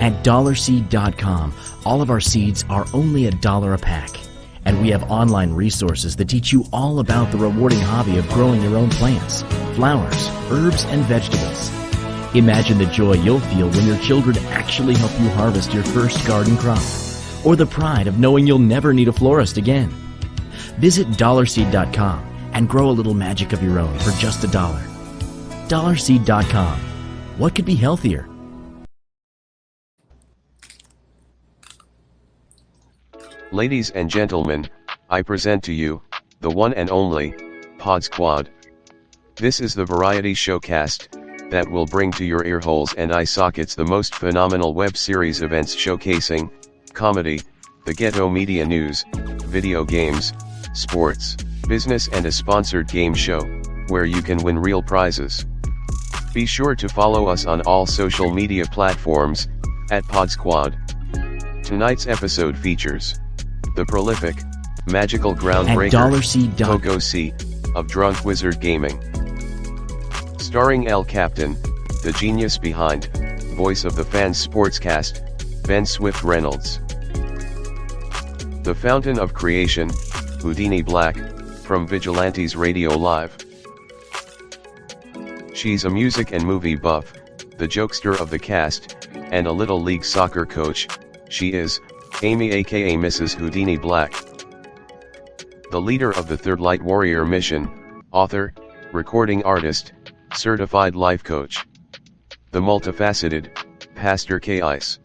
At dollarseed.com, all of our seeds are only $1 a pack. And we have online resources that teach you all about the rewarding hobby of growing your own plants, flowers, herbs, and vegetables. Imagine the joy you'll feel when your children actually help you harvest your first garden crop, or the pride of knowing you'll never need a florist again. Visit dollarseed.com and grow a little magic of your own for just $1. Dollarseed.com. What could be healthier? Ladies and gentlemen, I present to you, the one and only, PodzQuad. This is the variety showcast that will bring to your earholes and eye sockets the most phenomenal web series events showcasing comedy, the ghetto media news, video games, sports, business and a sponsored game show, where you can win real prizes. Be sure to follow us on all social media platforms, at PodzQuad. Tonight's episode features the prolific, magical groundbreaker, Pogo C, of Drunk Wizard Gaming. Starring El Captain, the genius behind, voice of the fans sportscast, Ben Swift Reynolds. The Fountain of Creation, Houdini Black, from Vigilantes Radio Live. She's a music and movie buff, the jokester of the cast, and a Little League soccer coach. She is Amy aka Mrs. Houdini Black. The leader of the Third Light Warrior mission, author, recording artist, certified life coach. The multifaceted, Pastor K. Ice.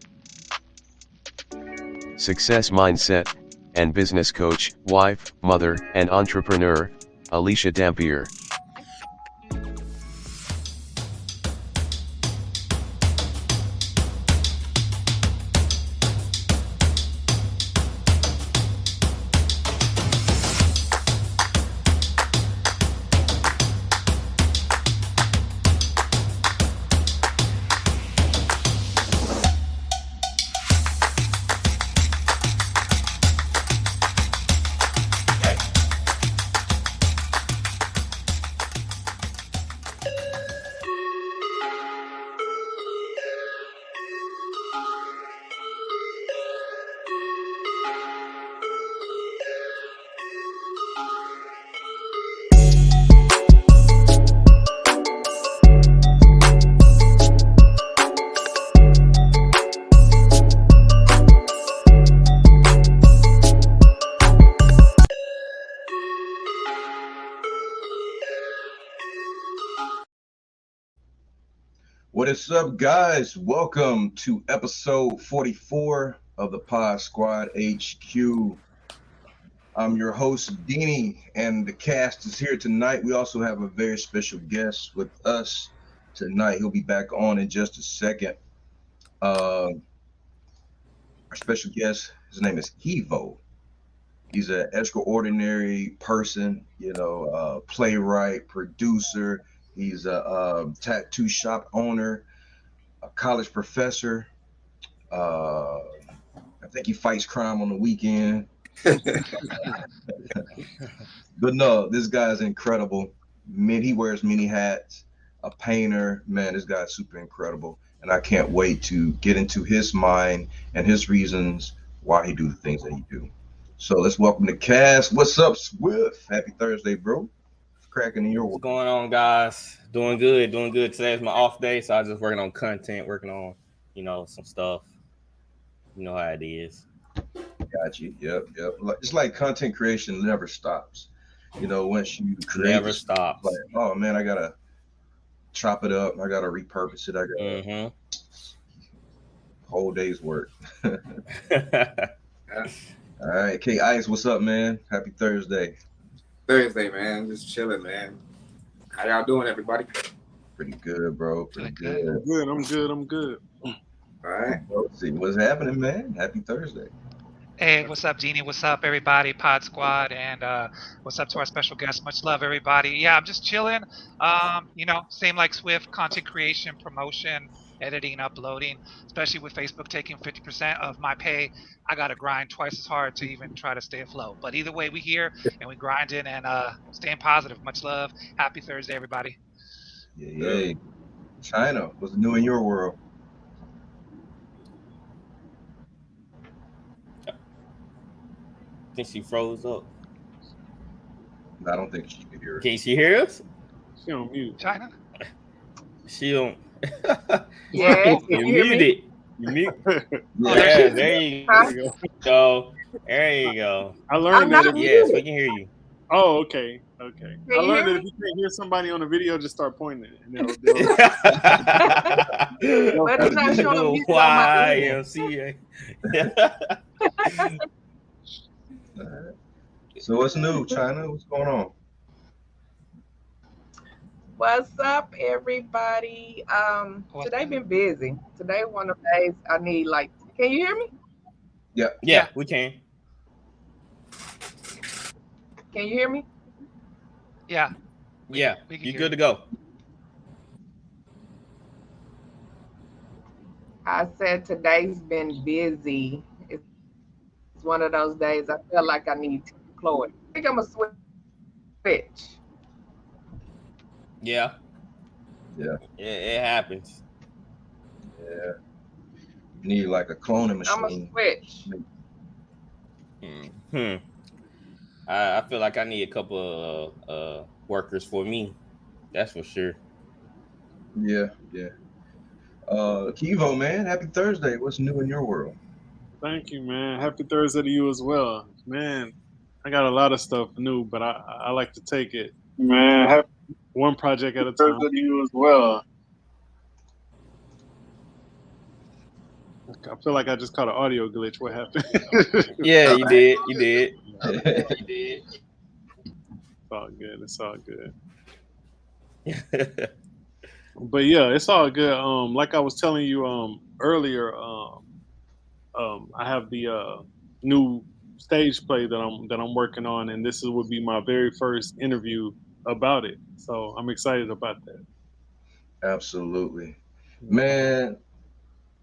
Success mindset, and business coach, wife, mother, and entrepreneur, Alicia Dampier. What is up, guys? Welcome to episode 44 of the PodzQuad HQ. I'm your host, Deanie, and the cast is here tonight. We also have a very special guest with us tonight. He'll be back on in just a second. Our special guest, his name is Kevo. He's an extraordinary person, playwright, producer. He's a tattoo shop owner, a college professor. I think he fights crime on the weekend. But no, this guy's incredible. Man, he wears many hats, a painter. Man, this guy's super incredible. And I can't wait to get into his mind and his reasons why he do the things that he do. So let's welcome the cast. What's up, Swift? Happy Thursday, bro. Cracking in your work. What's going on, guys? Doing good. Today's my off day, so I was just working on content, working on, some stuff. You know how it is. Got you. Yep. It's like content creation never stops. Once you create, never stops. Like, oh man, I gotta chop it up. I gotta repurpose it. I got whole day's work. All right, K Ice, what's up, man? Happy Thursday. Thursday, man. Just chilling, man. How y'all doing, everybody? Pretty good, bro. Pretty good. I'm good. All right. Let's see what's happening, man. Happy Thursday. Hey, what's up, Deanie? What's up, everybody? PodzQuad, and what's up to our special guest? Much love, everybody. Yeah, I'm just chilling. Same like Swift, content creation, promotion, editing, uploading, especially with Facebook taking 50% of my pay. I got to grind twice as hard to even try to stay afloat. But either way, we here and we grinding and staying positive. Much love. Happy Thursday, everybody. Yeah. China, what's new in your world? think she froze up. I don't think she can hear us. Can she hear us? She on mute. China. She don't. Yeah, can You you hear me? muted. You mute. Oh, Yeah. there she Yeah, is. there you Huh? There you go. go. There you go. I I'm learned that not if Yes, we muted. can hear you. oh, okay. I Can you learned hear that if me? you can't hear somebody on the video, just start pointing it, and they'll But it's not That's showing Do muted on my end. YMCA. All right. So what's new, China? What's going on? What's up, everybody? What's Today that? been busy. Today one of the days I need like. Can you hear me? Yeah. Yeah, we can. Can you hear me? Yeah. Yeah, We can you hear good you. to go. I said today's been busy. It's one of those days I feel like I need to deploy. I think I'm a switch. Yeah, Yeah. it happens. Yeah. You need like a cloning I'm a machine. switch. Hmm. I feel like I need a couple of workers for me. That's for sure. Yeah. Yeah. Kevo, man, happy Thursday. What's new in your world? Thank you, man. Happy Thursday to you as well, man. I got a lot of stuff new, but I like to take it, Man, happy one project at a time. Thursday to you as well. I feel like I just caught an audio glitch. What happened? Yeah, you did. You did. It's all good. It's all good. But yeah, it's all good. Like I was telling you earlier, I have the new stage play that I'm working on, and would be my very first interview about it. So I'm excited about that. Absolutely. Man,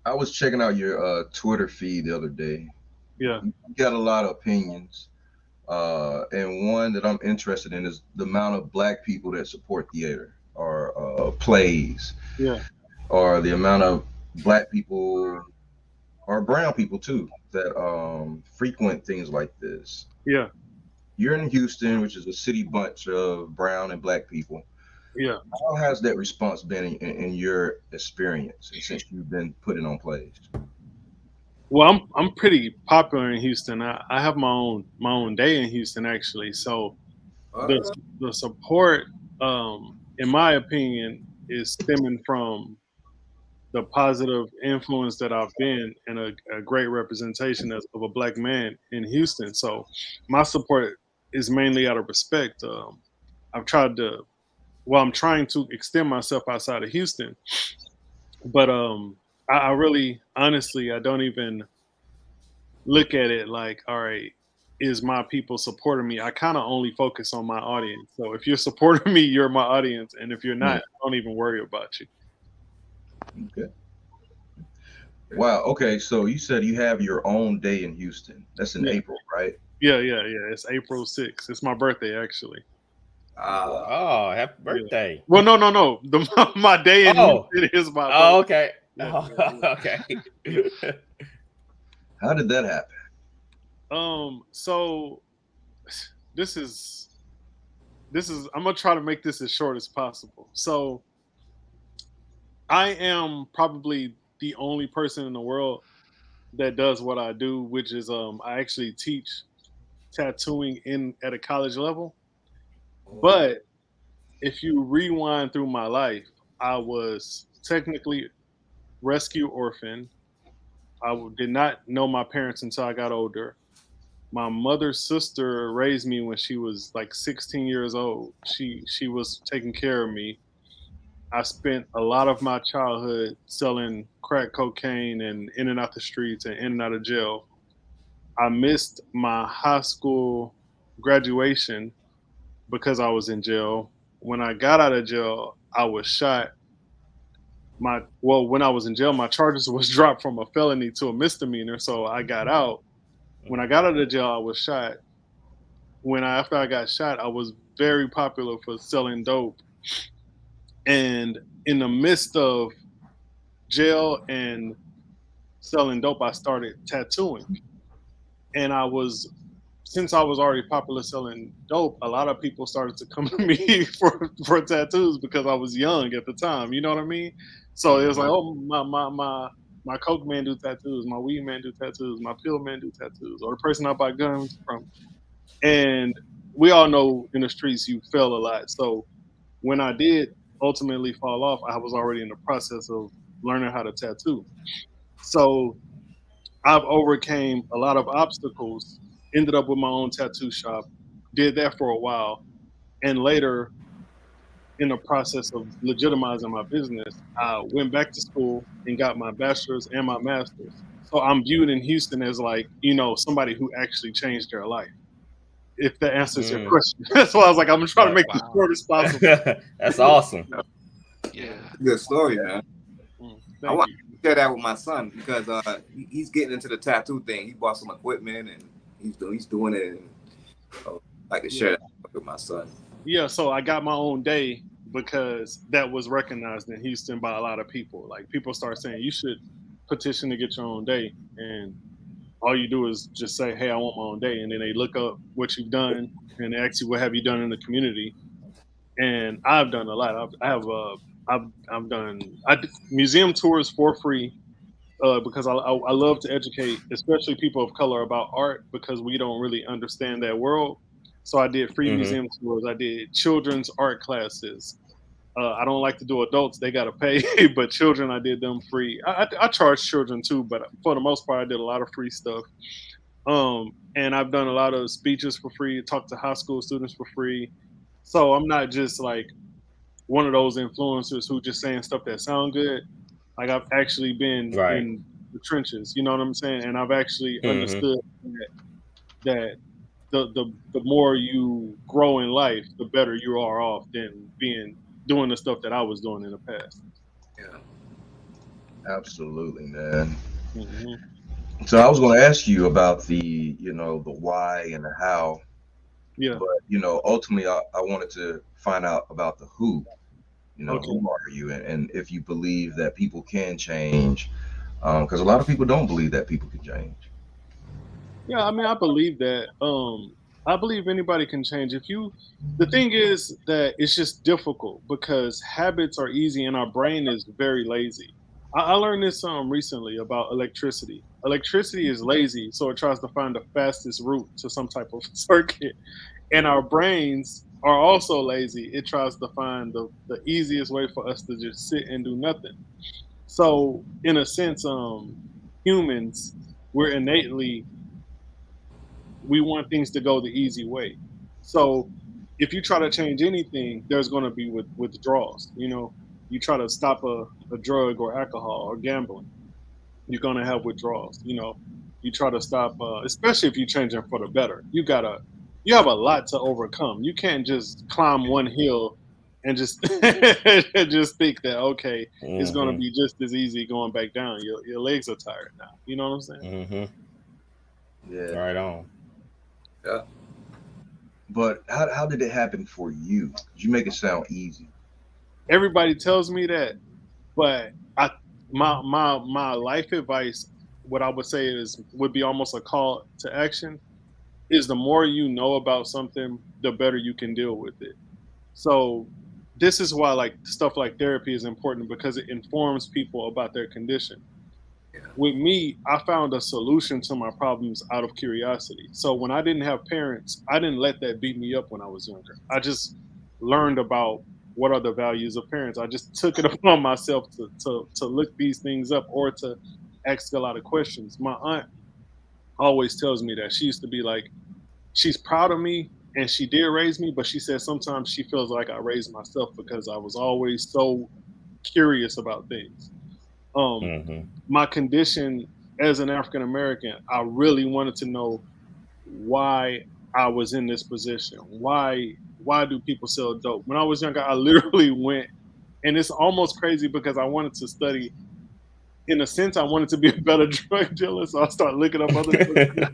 I was checking out your Twitter feed the other day. Yeah. You got a lot of opinions. And one that I'm interested in is the amount of black people that support theater or plays, Yeah. or the amount of black people or brown people too that frequent things like this. Yeah. You're in Houston, which is a city bunch of brown and black people. Yeah. How has that response been in your experience since you've been putting on plays? Well, I'm pretty popular in Houston. I have my own day in Houston actually. So the support, in my opinion, is stemming from the positive influence that I've been and a great representation of a black man in Houston. So my support is mainly out of respect. I've tried to, well, I'm trying to extend myself outside of Houston, but I really, honestly, I don't even look at it like, all right, is my people supporting me? I kind of only focus on my audience. So if you're supporting me, you're my audience, and if you're not, Mm, don't even worry about you. okay. Wow. Okay. So you said you have your own day in Houston. That's in Yeah. April, right? Yeah. It's April 6th. It's my birthday, actually. Oh, happy Yeah. birthday. Well, no. My day in Oh. Houston is my Oh, birthday. okay. Yeah. Okay. How did that happen? So this is I'm gonna try to make this as short as possible. So I am probably the only person in the world that does what I do, which is I actually teach tattooing in at a college level. But if you rewind through my life, I was technically rescue orphan. Did not know my parents until I got older. My mother's sister raised me when she was like 16 years old. She was taking care of me. I spent a lot of my childhood selling crack cocaine and in and out the streets and in and out of jail. I missed my high school graduation because I was in jail. When I got out of jail, I was shot. When I was in jail, my charges was dropped from a felony to a misdemeanor, so I got out. When I got out of jail, I was shot. After I got shot, I was very popular for selling dope. And in the midst of jail and selling dope, I started tattooing. And I was since I was already popular selling dope, a lot of people started to come to me for tattoos because I was young at the time. You know what I mean? So it was like, oh, my coke man do tattoos, my weed man do tattoos, my pill man do tattoos, or the person I buy guns from. And we all know in the streets you fail a lot. So when I did ultimately fall off, I was already in the process of learning how to tattoo. So I've overcame a lot of obstacles, ended up with my own tattoo shop, did that for a while, and later in the process of legitimizing my business, I went back to school and got my bachelor's and my master's. So I'm viewed in Houston as like, somebody who actually changed their life. If that answers your Mm. question. That's why I was like, I'm gonna try to Right. make it Wow. short as possible. That's awesome. Yeah. Good story, man. I Thank want you. to share that with my son because he's getting into the tattoo thing. He bought some equipment and he's doing it. And I like to Yeah. share that with my son. Yeah, so I got my own day because that was recognized in Houston by a lot of people. Like people start saying you should petition to get your own day, and all you do is just say, "Hey, I want my own day," and then they look up what you've done and they ask you what have you done in the community. And I've done a lot. I've done museum tours for free because I love to educate, especially people of color, about art because we don't really understand that world. So I did free Hmm. museum tours. I did children's art classes. I don't like to do adults; they gotta pay, but children I did them free. I charge children too, but for the most part, I did a lot of free stuff. And I've done a lot of speeches for free, talked to high school students for free. So I'm not just like one of those influencers who just saying stuff that sound good. Like I've actually been Right. in the trenches, you know what I'm saying? And I've actually Hmm. understood that the more you grow in life, the better you are off than being doing the stuff that I was doing in the past. Yeah. Absolutely, man. Hmm. So I was going to ask you about the why and the how, Yeah. but ultimately I wanted to find out about the who. Okay. Who are you, and if you believe that people can change, because a lot of people don't believe that people can change. Yeah. I mean, I believe that. I believe anybody can change. The thing is that it's just difficult because habits are easy and our brain is very lazy. I learned this recently about electricity. Electricity is lazy, so it tries to find the fastest route to some type of circuit. And our brains are also lazy. It tries to find the easiest way for us to just sit and do nothing. So, in a sense, humans, we're innately we want things to go the easy way. So if you try to change anything, there's going to be withdrawals. You try to stop a drug or alcohol or gambling, you're going to have withdrawals. You try to stop, especially if you're changing for the better. You have a lot to overcome. You can't just climb one hill and just just think that okay, it's going to Hmm. be just as easy going back down. Your legs are tired now. You know what I'm saying? Hmm. Yeah. Right on. Yeah. But how did it happen for you? You make it sound easy. Everybody tells me that, but I my life advice, what I would say would be almost a call to action, is the more you know about something, the better you can deal with it. So this is why like stuff like therapy is important because it informs people about their condition. Yeah. With me, I found a solution to my problems out of curiosity. So when I didn't have parents, I didn't let that beat me up when I was younger. I just learned about what are the values of parents. I just took it upon myself to look these things up or to ask a lot of questions. My aunt always tells me that she used to be like, she's proud of me and she did raise me, but she says sometimes she feels like I raised myself because I was always so curious about things. Um, Hmm. my condition as an African American, I really wanted to know why I was in this position. Why do people sell dope? When I was younger, I literally went, and it's almost crazy because I wanted to study. In a sense, I wanted to be a better drug dealer, so I started looking up other drug dealers.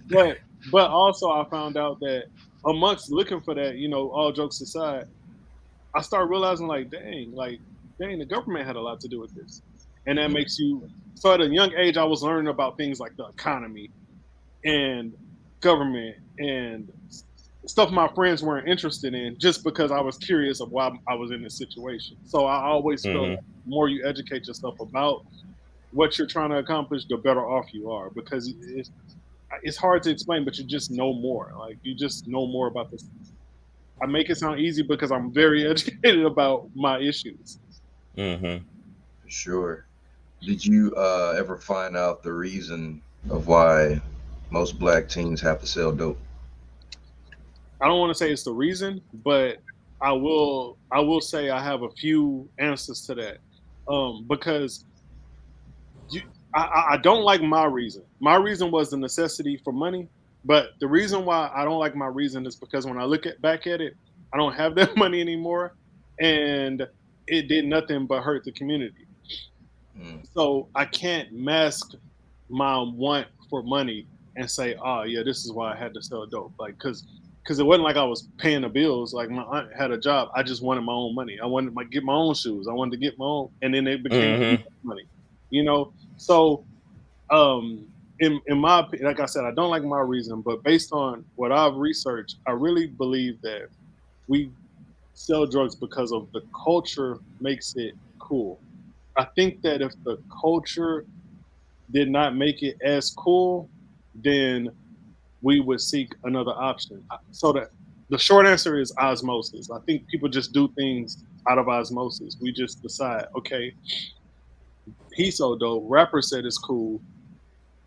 But but also I found out that amongst looking for that, all jokes aside, I started realizing dang, the government had a lot to do with this. And that Mhm. makes you so at a young age I was learning about things like the economy and government and stuff my friends weren't interested in, just because I was curious of why I was in this situation. So I always feel like Mm-hmm. the more you educate yourself about what you're trying to accomplish, the better off you are, because it's hard to explain, but you just know more. Like you just know more about this. I make it sound easy because I'm very educated about my issues. Mm-hmm. For sure. Did you ever find out the reason of why most black teens have to sell dope? I don't want to say it's the reason, but I will say I have a few answers to that. Because you, I don't like my reason. My reason was the necessity for money, but the reason why I don't like my reason is because when I look at back at it, I don't have that money anymore, and it did nothing but hurt the community. Mm, So I can't mask my want for money and say, "Oh yeah, this is why I had to sell dope." Like, because it wasn't like I was paying the bills. Like my aunt had a job. I just wanted my own money. I wanted to get my own shoes. I wanted to get my own, and then it became Mm-hmm. money. You know, so in my opinion, like I said, I don't like my reason, but based on what I've researched, I really believe that we sell drugs because of the culture makes it cool. I think that if the culture did not make it as cool, then we would seek another option. So that the short answer is osmosis. I think people just do things out of osmosis. We just decide, okay, he so dope. Rapper said it's cool.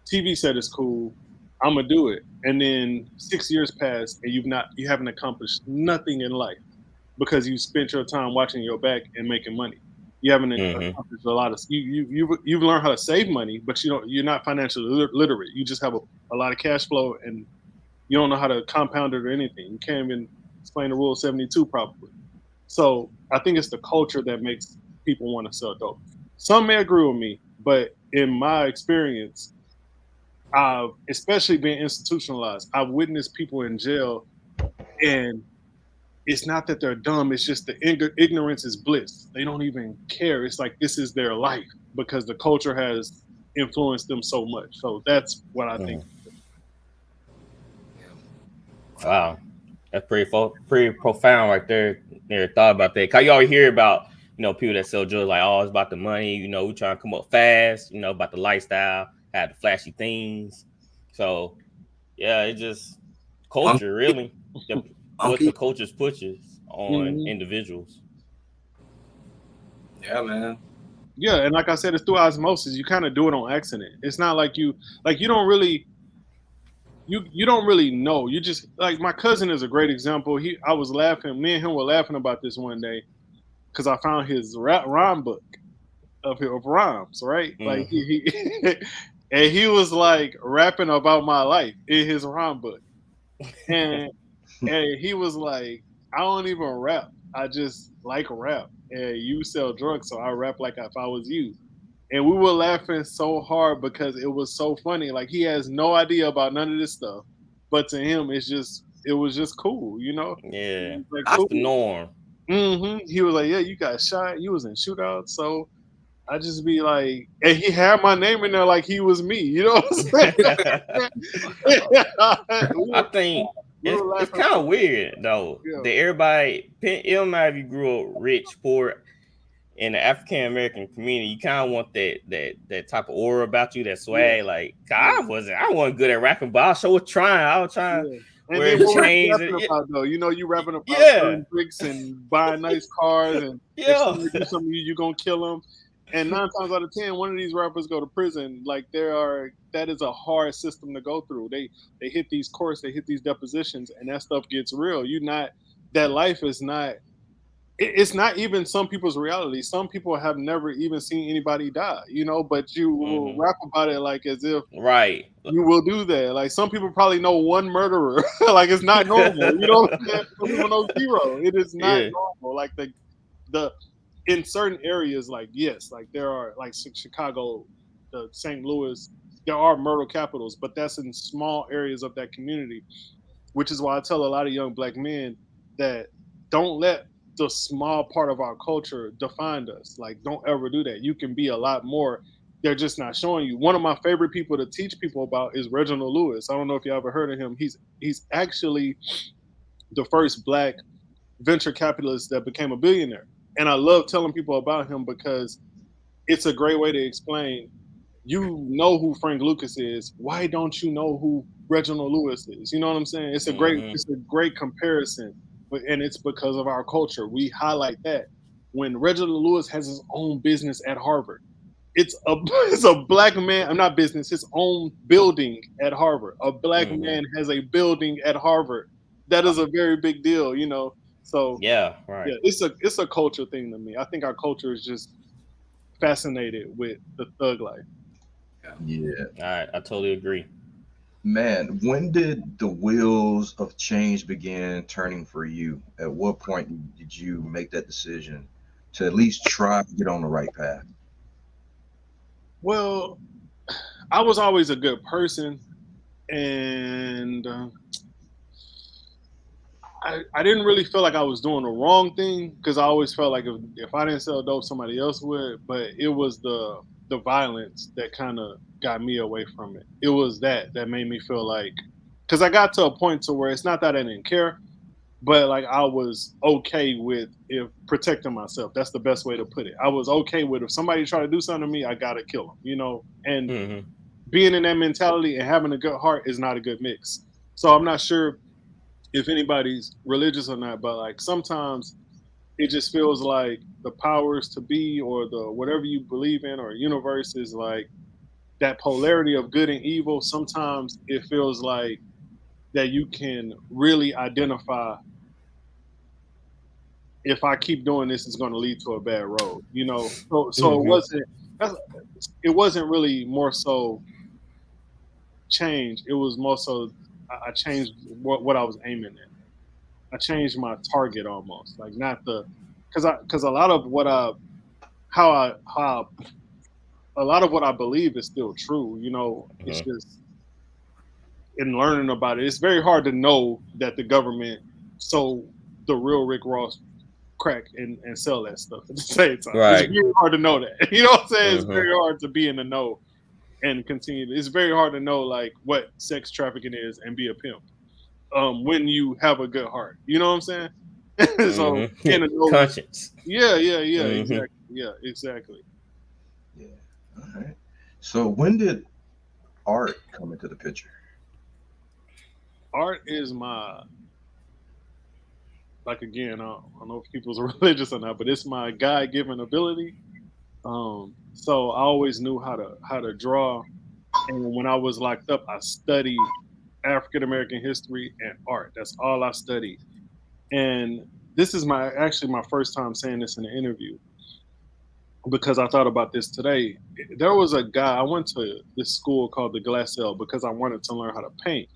TV said it's cool. I'm gonna do it. And then 6 years pass, and you haven't accomplished nothing in life because you spent your time watching your back and making money. You haven't Mm-hmm. accomplished a lot of you've learned how to save money, but you're not financially literate. You just have a lot of cash flow, and you don't know how to compound it or anything. You can't even explain the rule of 72 probably. So I think it's the culture that makes people want to sell dope. Some may agree with me, but in my experience, I've especially been institutionalized. I've witnessed people in jail, and it's not that they're dumb. It's just the ignorance is bliss. They don't even care. It's like this is their life because the culture has influenced them so much. So that's what I think. Mm-hmm. Wow, that's pretty profound right there. Never thought about that. Cause you always hear about people that sell drugs like, oh, it's about the money. We trying to come up fast. About the lifestyle, have the flashy things. So yeah, it just culture Monkey, really. The, what the monkey. cultures pushes on Mhm. individuals. Yeah, man. Yeah, and like I said, it's through osmosis. You kind of do it on accident. It's not like you don't really you don't really know. You just like my cousin is a great example. I was laughing. Me and him were laughing about this one day because I found his rhyme book of rhymes, right? Like Mm-hmm. he and he was like rapping about my life in his rhyme book, and he was like, I don't even rap. I just like rap, and you sell drugs, so I rap like if I was you. And we were laughing so hard because it was so funny. Like he has no idea about none of this stuff, but to him, it was just cool, you know. Yeah, Like I that's cool. the norm. He was like, yeah, you got shot. You was in shootouts, so I just be like, and he had my name in there like he was me. You know what I'm saying? I think We were it's laughing kind so of weird though yeah, that everybody. It don't matter if you grew up rich, poor, in the African American community, you kind of want that type of aura about you, that yeah, swag. Like yeah, I wasn't good at rapping, but I sure was trying. I was trying to yeah. And then wear what was you chains and rapping about though? You know, you rapping about yeah, selling bricks and buying nice cars, and if yeah, somebody do something to you, you gonna kill them. And 9 times out of 10, one of these rappers go to prison. Like that is a hard system to go through. They hit these courts, they hit these depositions, and that stuff gets real. You not that life is not it's not even some people's reality. Some people have never even seen anybody die, you know, but you will hmm rap about it like as if right, you will do that. Like some people probably know one murderer. Like it's not normal. You know what I'm saying? Some people know zero. It is not yeah, normal. Like the in certain areas, like yes, like there are like Chicago, the St. Louis, there are murder capitals, but that's in small areas of that community, which is why I tell a lot of young black men that don't let the small part of our culture define us. Like, don't ever do that. You can be a lot more. they're just not showing you. One of my favorite people to teach people about is Reginald Lewis. I don't know if you ever heard of him. He's actually the first black venture capitalist that became a billionaire. And I love telling people about him because it's a great way to explain, you know who Frank Lucas is. Why don't you know who Reginald Lewis is? You know what I'm saying? Mm-hmm. It's a great comparison, and it's because of our culture. We highlight that when Reginald Lewis has his own business at Harvard. It's a it's a black man. I'm not business. His own building at Harvard. A black Mm-hmm. man has a building at Harvard. That is a very big deal, you know. So Yeah, right. yeah, it's a culture thing to me. I think our culture is just fascinated with the thug life. Yeah. All right, I totally agree. Man, when did the wheels of change begin turning for you? At what point did you make that decision to at least try to get on the right path? Well, I was always a good person, and I didn't really feel like I was doing the wrong thing because I always felt like if I didn't sell dope, somebody else would. But it was the violence that kind of got me away from it. It was that made me feel like, because I got to a point to where it's not that I didn't care, but like I was okay with if protecting myself. That's the best way to put it. I was okay with if somebody tried to do something to me, I gotta kill them, you know. And Mm-hmm. being in that mentality and having a good heart is not a good mix. So I'm not sure if anybody's religious or not, but like sometimes it just feels like the powers to be or the whatever you believe in or universe is like that polarity of good and evil. Sometimes it feels like that you can really identify, if I keep doing this, it's going to lead to a bad road, you know. So Mm-hmm. it wasn't really more so change. It was more so I changed what I was aiming at. I changed my target almost, like not the because a lot of what I how a lot of what I believe is still true. You know, it's Mm-hmm. just in learning about it, it's very hard to know that the government sold the real Rick Ross crack and sell that stuff at the same time. It's Right. very hard to know that. You know what I'm saying? It's Mm-hmm. very hard to be in the know and continue. It's very hard to know like what sex trafficking is and be a pimp. When you have a good heart. You know what I'm saying? So being Mm-hmm. a know, Conscience. yeah, Mm-hmm. exactly. Yeah, exactly. Yeah. All right. So when did art come into the picture? Art is my like again, I don't know if people's religious or not, but it's my God given ability. So I always knew how to draw, and when I was locked up, I studied African American history and art. That's all I studied. And this is my actually my first time saying this in an interview because I thought about this today. There was a guy I went to this school called the Glassell because I wanted to learn how to paint.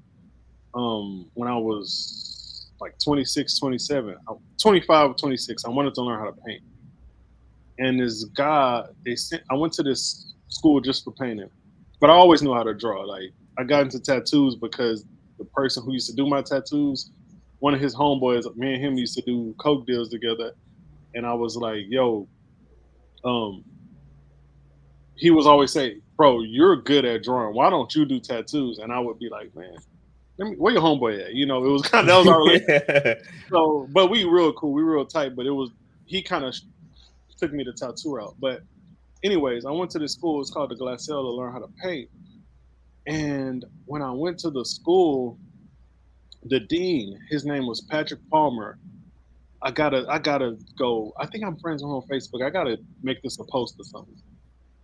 When I was like 26, 27, 25, 26, I wanted to learn how to paint. And this guy, I went to this school just for painting, but I always knew how to draw. Like I got into tattoos because the person who used to do my tattoos, one of his homeboys, me and him used to do coke deals together. And I was like, yo, um, he was always saying, bro, you're good at drawing. Why don't you do tattoos? And I would be like, man, where your homeboy at? You know, it was kind of, that was our relationship. So, but we real cool. We real tight, but it was, he kind of took me the tattoo route. But anyways, I went to this school. It's called the Glassell to learn how to paint. And when I went to the school, the dean, his name was Patrick Palmer. I gotta go. I think I'm friends with him on Facebook. I gotta make this a post or something.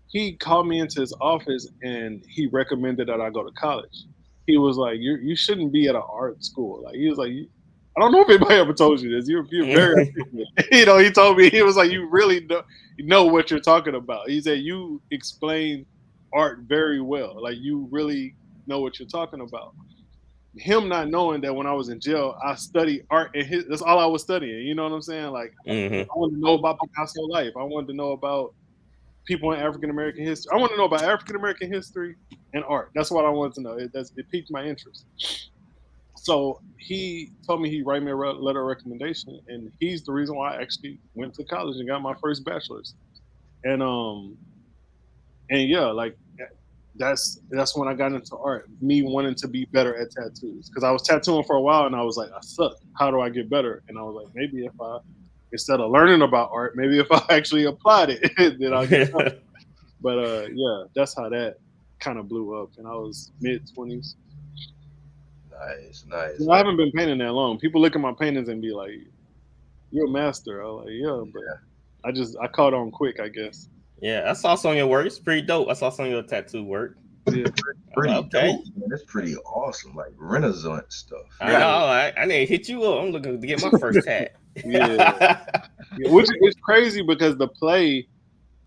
He called me into his office and he recommended that I go to college. He was like, you shouldn't be at an art school." Like he was like, I don't know if anybody ever told you this. You're very articulate. You know, he told me, he was like, you really know what you're talking about. He said you explain art very well. Like you really know what you're talking about. Him not knowing that when I was in jail, I studied art and that's all I was studying. You know what I'm saying? Like Mm-hmm. I wanted to know about Picasso life. I wanted to know about people in African American history. I want to know about African American history and art. That's what I wanted to know. It piqued my interest. So he told me he'd write me a letter of recommendation, and he's the reason why I actually went to college and got my first bachelor's. And And yeah, like that's when I got into art. Me wanting to be better at tattoos because I was tattooing for a while and I was like, I suck. How do I get better? And I was like, maybe if I instead of learning about art, maybe if I actually applied it, then I'll get better. But yeah, that's how that kind of blew up. And I was mid 20s. Nice, nice. I haven't been painting that long. People look at my paintings and be like, "You're a master." I was like, "Yeah," but I caught on quick, I guess. Yeah, I saw some of your work. It's pretty dope. I saw some of your tattoo work. Yeah, Pretty Okay. dope, man. That's pretty awesome. Like Renaissance stuff. I know. I need to hit you up. I'm looking to get my first tat. yeah. Yeah, which is crazy because the play,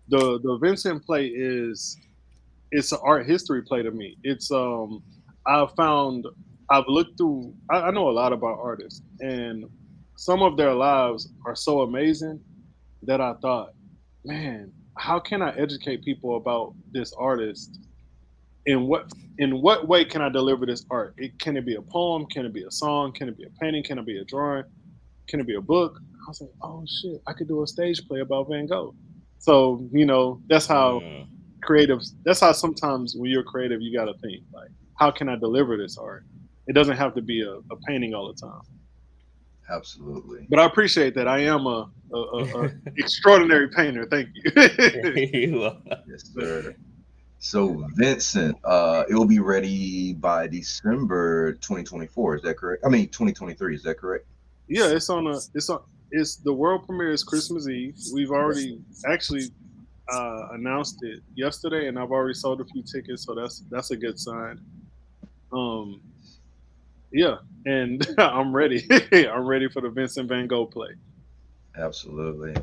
the Vincent play is it's an art history play to me. It's I found I've looked through. I know a lot about artists, and some of their lives are so amazing that I thought, man, how can I educate people about this artist? In what way can I deliver this art? Can it be a poem? Can it be a song? Can it be a painting? Can it be a drawing? Can it be a book? I was like, oh shit, I could do a stage play about Van Gogh. So, that's how Mm. creatives, that's how sometimes when you're creative, you got to think, like, how can I deliver this art? It doesn't have to be a painting all the time. Absolutely. But I appreciate that. I am a extraordinary painter. Thank you. You are. Yes, sir. So Vincent, it will be ready by December 2024. Is that correct? I mean 2023. Is that correct? Yeah, it's the world premiere is Christmas Eve. We've already actually announced it yesterday, and I've already sold a few tickets, so that's a good sign. Um, yeah, and I'm ready. I'm ready for the Vincent Van Gogh play. Absolutely.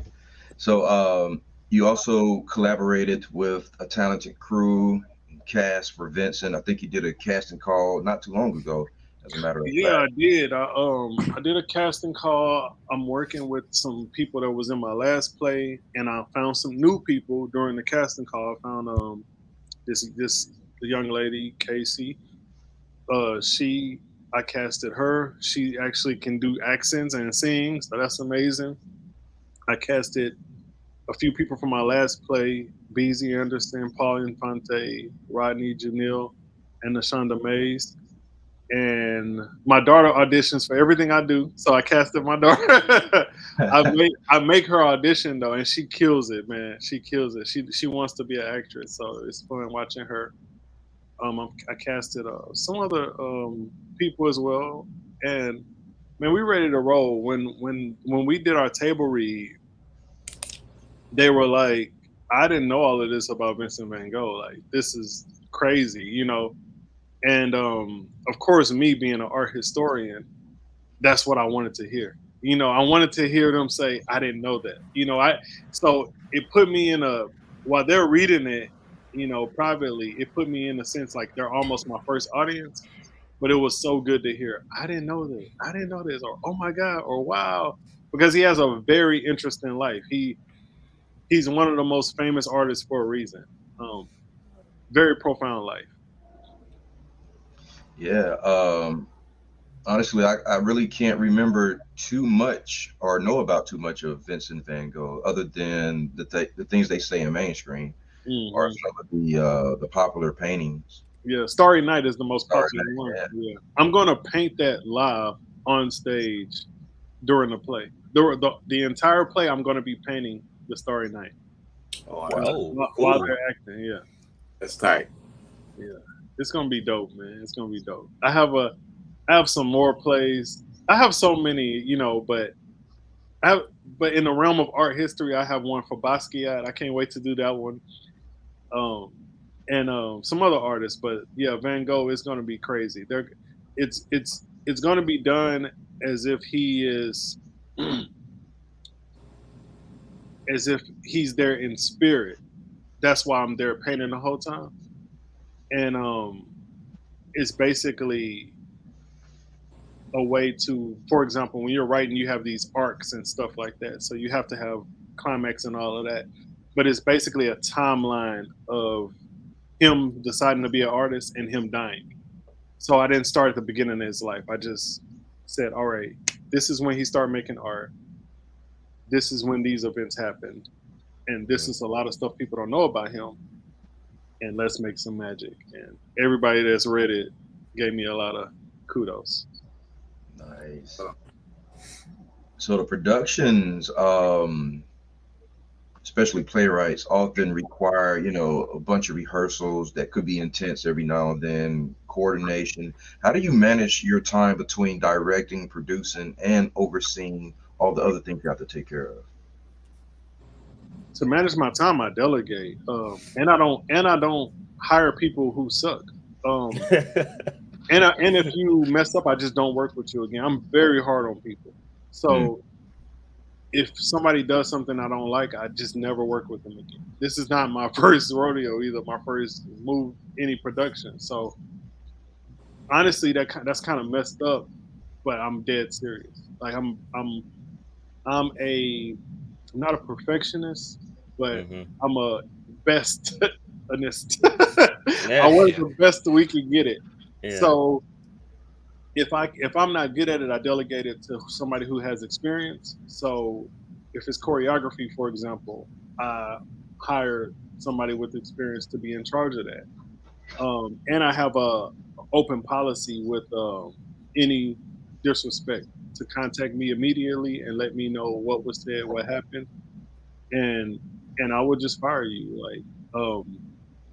So you also collaborated with a talented crew and cast for Vincent. I think you did a casting call not too long ago, as a matter of Yeah, I fact. did. I did a casting call. I'm working with some people that was in my last play, and I found some new people during the casting call. I found this young lady, Casey. She I casted her. She actually can do accents and sing, so that's amazing. I casted a few people from my last play: Beezy Anderson, Paul Infante, Rodney Janelle, and Nashonda Mays. And my daughter auditions for everything I do, so I casted my daughter. I make her audition though, and she kills it, man. She kills it. She wants to be an actress, so it's fun watching her. I casted some other people as well, and man, we ready to roll. When we did our table read, they were like, I didn't know all of this about Vincent Van Gogh. Like, this is crazy. And of course, me being an art historian, that's what I wanted to hear. I wanted to hear them say, I didn't know that. So it put me in a while they're reading it, privately, it put me in a sense like they're almost my first audience. But it was so good to hear. I didn't know that. I didn't know this, or oh my god, or wow, because he has a very interesting life. He's one of the most famous artists for a reason. Um, Very profound life. Yeah. Honestly, I really can't remember too much or know about too much of Vincent Van Gogh, other than the things they say in mainstream or Hmm. some of the popular paintings. Yeah, Starry Night is the most Or, popular one. Yeah, I'm gonna paint that live on stage during the play. The entire play, I'm gonna be painting the Starry Night Oh, wow. Oh, while cool. they're acting. Yeah, that's tight. yeah, it's gonna be dope, man. It's gonna be dope. I have some more plays. I have so many, but I have, but in the realm of art history, I have one for Basquiat. I can't wait to do that one. Um, and some other artists, but yeah, Van Gogh is going to be crazy. It's going to be done as if he is as if he's there in spirit. That's why I'm there painting the whole time. And it's basically a way to, for example, when you're writing, you have these arcs and stuff like that. So you have to have climax and all of that. But it's basically a timeline of him deciding to be an artist and him dying. So I didn't start at the beginning of his life. I just said, all right, this is when he started making art. This is when these events happened. And this is a lot of stuff people don't know about him. and let's make some magic. And everybody that's read it gave me a lot of kudos. Nice. So the productions, especially playwrights, often require, a bunch of rehearsals that could be intense every now and then, coordination. How do you manage your time between directing, producing, and overseeing all the other things you have to take care of? To manage my time, I delegate, and I don't hire people who suck. Um, and if you mess up, I just don't work with you again. I'm very hard on people. Mm, So if somebody does something I don't like, I just never work with them again. This is not my first rodeo either. My first move any production. So honestly, that's kind of messed up. But I'm dead serious. Like I'm a I'm not a perfectionist, but Hmm. I'm a best honest. I Yeah, want Yeah. the best we can get it. yeah. So if I'm not good at it, I delegate it to somebody who has experience. So if it's choreography, for example, I hire somebody with experience to be in charge of that. And I have a open policy with any disrespect to contact me immediately and let me know what was said, what happened, and I would just fire you. Like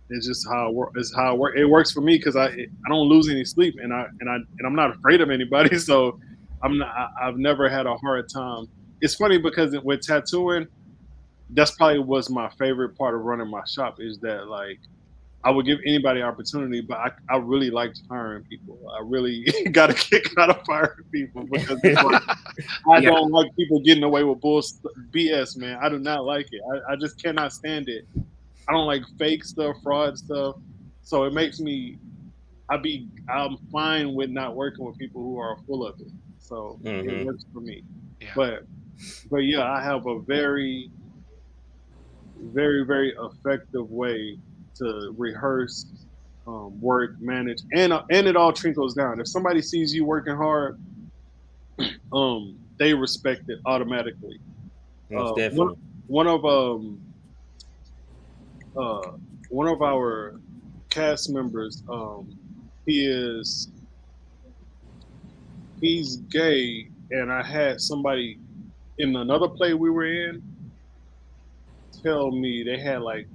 it's just how it works. It's how it works. It works for me because I don't lose any sleep, and I'm not afraid of anybody. So I've never had a hard time. It's funny because with tattooing, that's probably was my favorite part of running my shop is that like I would give anybody opportunity, but I really liked firing people. I really got a kick out of firing people because it's like I Yeah, don't like people getting away with BS, man. I do not like it. I just cannot stand it. I don't like fake stuff, fraud stuff. So it makes me I'm fine with not working with people who are full of it. So it Hmm. works for me. Yeah. But yeah, I have a very, very, very effective way to rehearse, work, manage, and it all trickles down. If somebody sees you working hard, they respect it automatically. Most One definitely. one of uh one of our cast members, he is he's gay, and I had somebody in another play we were in tell me they had like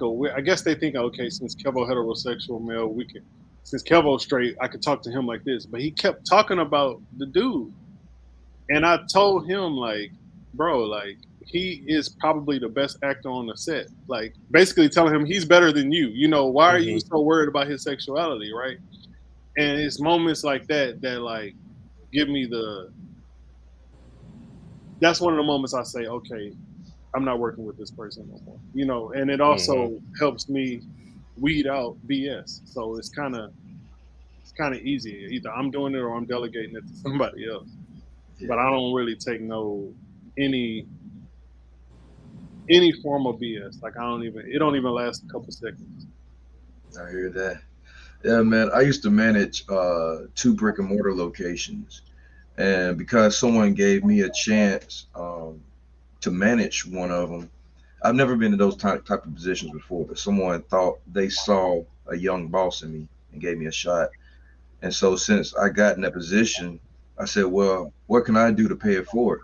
a I guess they think okay since Kevo heterosexual male we can since Kevo straight I could talk to him like this, but he kept talking about the dude, and I told him like, bro, like he is probably the best actor on the set, like basically telling him he's better than you. You know why are you Hmm. so worried about his sexuality, right? And it's moments like that that like give me the that's one of the moments I say, okay, I'm not working with this person no more. You know, and it Hmm. also helps me weed out BS. So it's kind of easy. Either I'm doing it or I'm delegating it to somebody else. But I yeah, don't really take no any any form of BS. Like I don't even it don't even last a couple seconds. I hear that. Yeah, man. I used to manage two brick and mortar locations, and because someone gave me a chance to manage one of them, I've never been in those type of positions before. But someone thought they saw a young boss in me and gave me a shot. And so since I got in that position, I said, well, what can I do to pay it forward?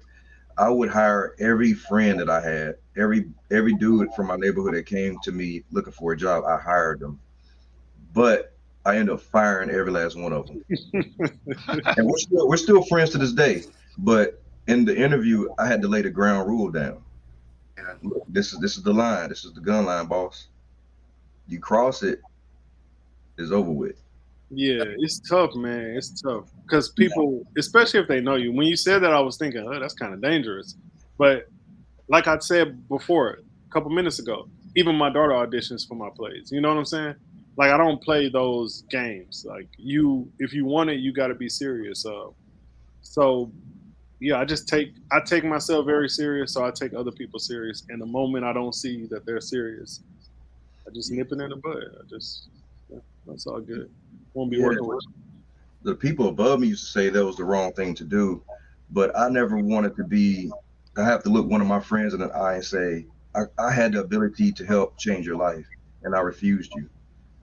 I would hire every friend that I had, every dude from my neighborhood that came to me looking for a job. I hired them, but I ended up firing every last one of them. And we're still friends to this day. But in the interview, I had to lay the ground rule down. yeah, Look, this is the line. This is the gun line, boss. You cross it, it's over with. Yeah, it's tough, man. It's tough because people, especially if they know you. When you said that, I was thinking, oh, that's kind of dangerous. But like I said before, a couple minutes ago, even my daughter auditions for my plays. You know what I'm saying? Like I don't play those games. Like you, if you want it, you got to be serious. So yeah, I take myself very serious, so I take other people serious. And the moment I don't see that they're serious, I just nip it in the bud. I just yeah, that's all good. Won't be Yeah, working with the people above me used to say that was the wrong thing to do, but I never wanted to be. I have to look one of my friends in the eye and say, I had the ability to help change your life, and I refused you.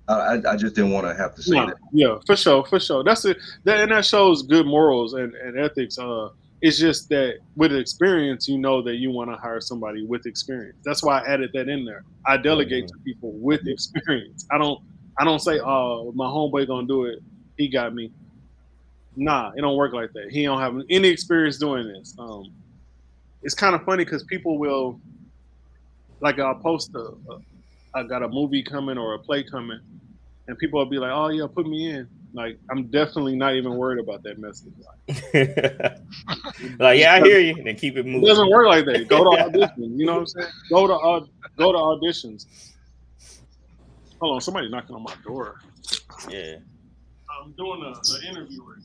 I just didn't want to have to say No, that. yeah, for sure, for sure. That's it. And that shows good morals and ethics. It's just that with experience, you know that you want to hire somebody with experience. That's why I added that in there. I delegate Mhm. to people with experience. I don't say, oh, my homeboy gonna do it. He got me. Nah, it don't work like that. He don't have any experience doing this. It's kind of funny because people will like I'll post I got a movie coming or a play coming, and people will be like, "Oh yeah, put me in." Like I'm definitely not even worried about that message. Like, Just yeah, I because hear you. Then keep it it doesn't moving. work like that. Go to auditions. You know what I'm saying? Go to auditions. Hold on, somebody knocking on my door. Yeah. I'm doing the interview right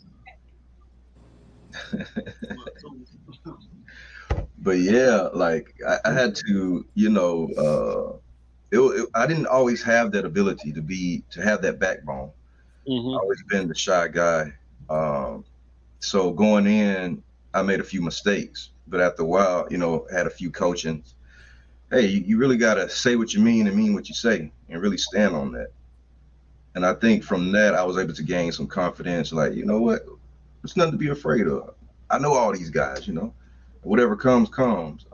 But yeah, like I had to, I didn't always have that ability to have that backbone. I now. always been the shy guy. Um, so going in, I made a few mistakes, but after a while, had a few coachings. Hey, you really gotta say what you mean and mean what you say, and really stand on that. And I think from that, I was able to gain some confidence. Like, you know what? There's nothing to be afraid of. I know all these guys. Whatever comes, comes.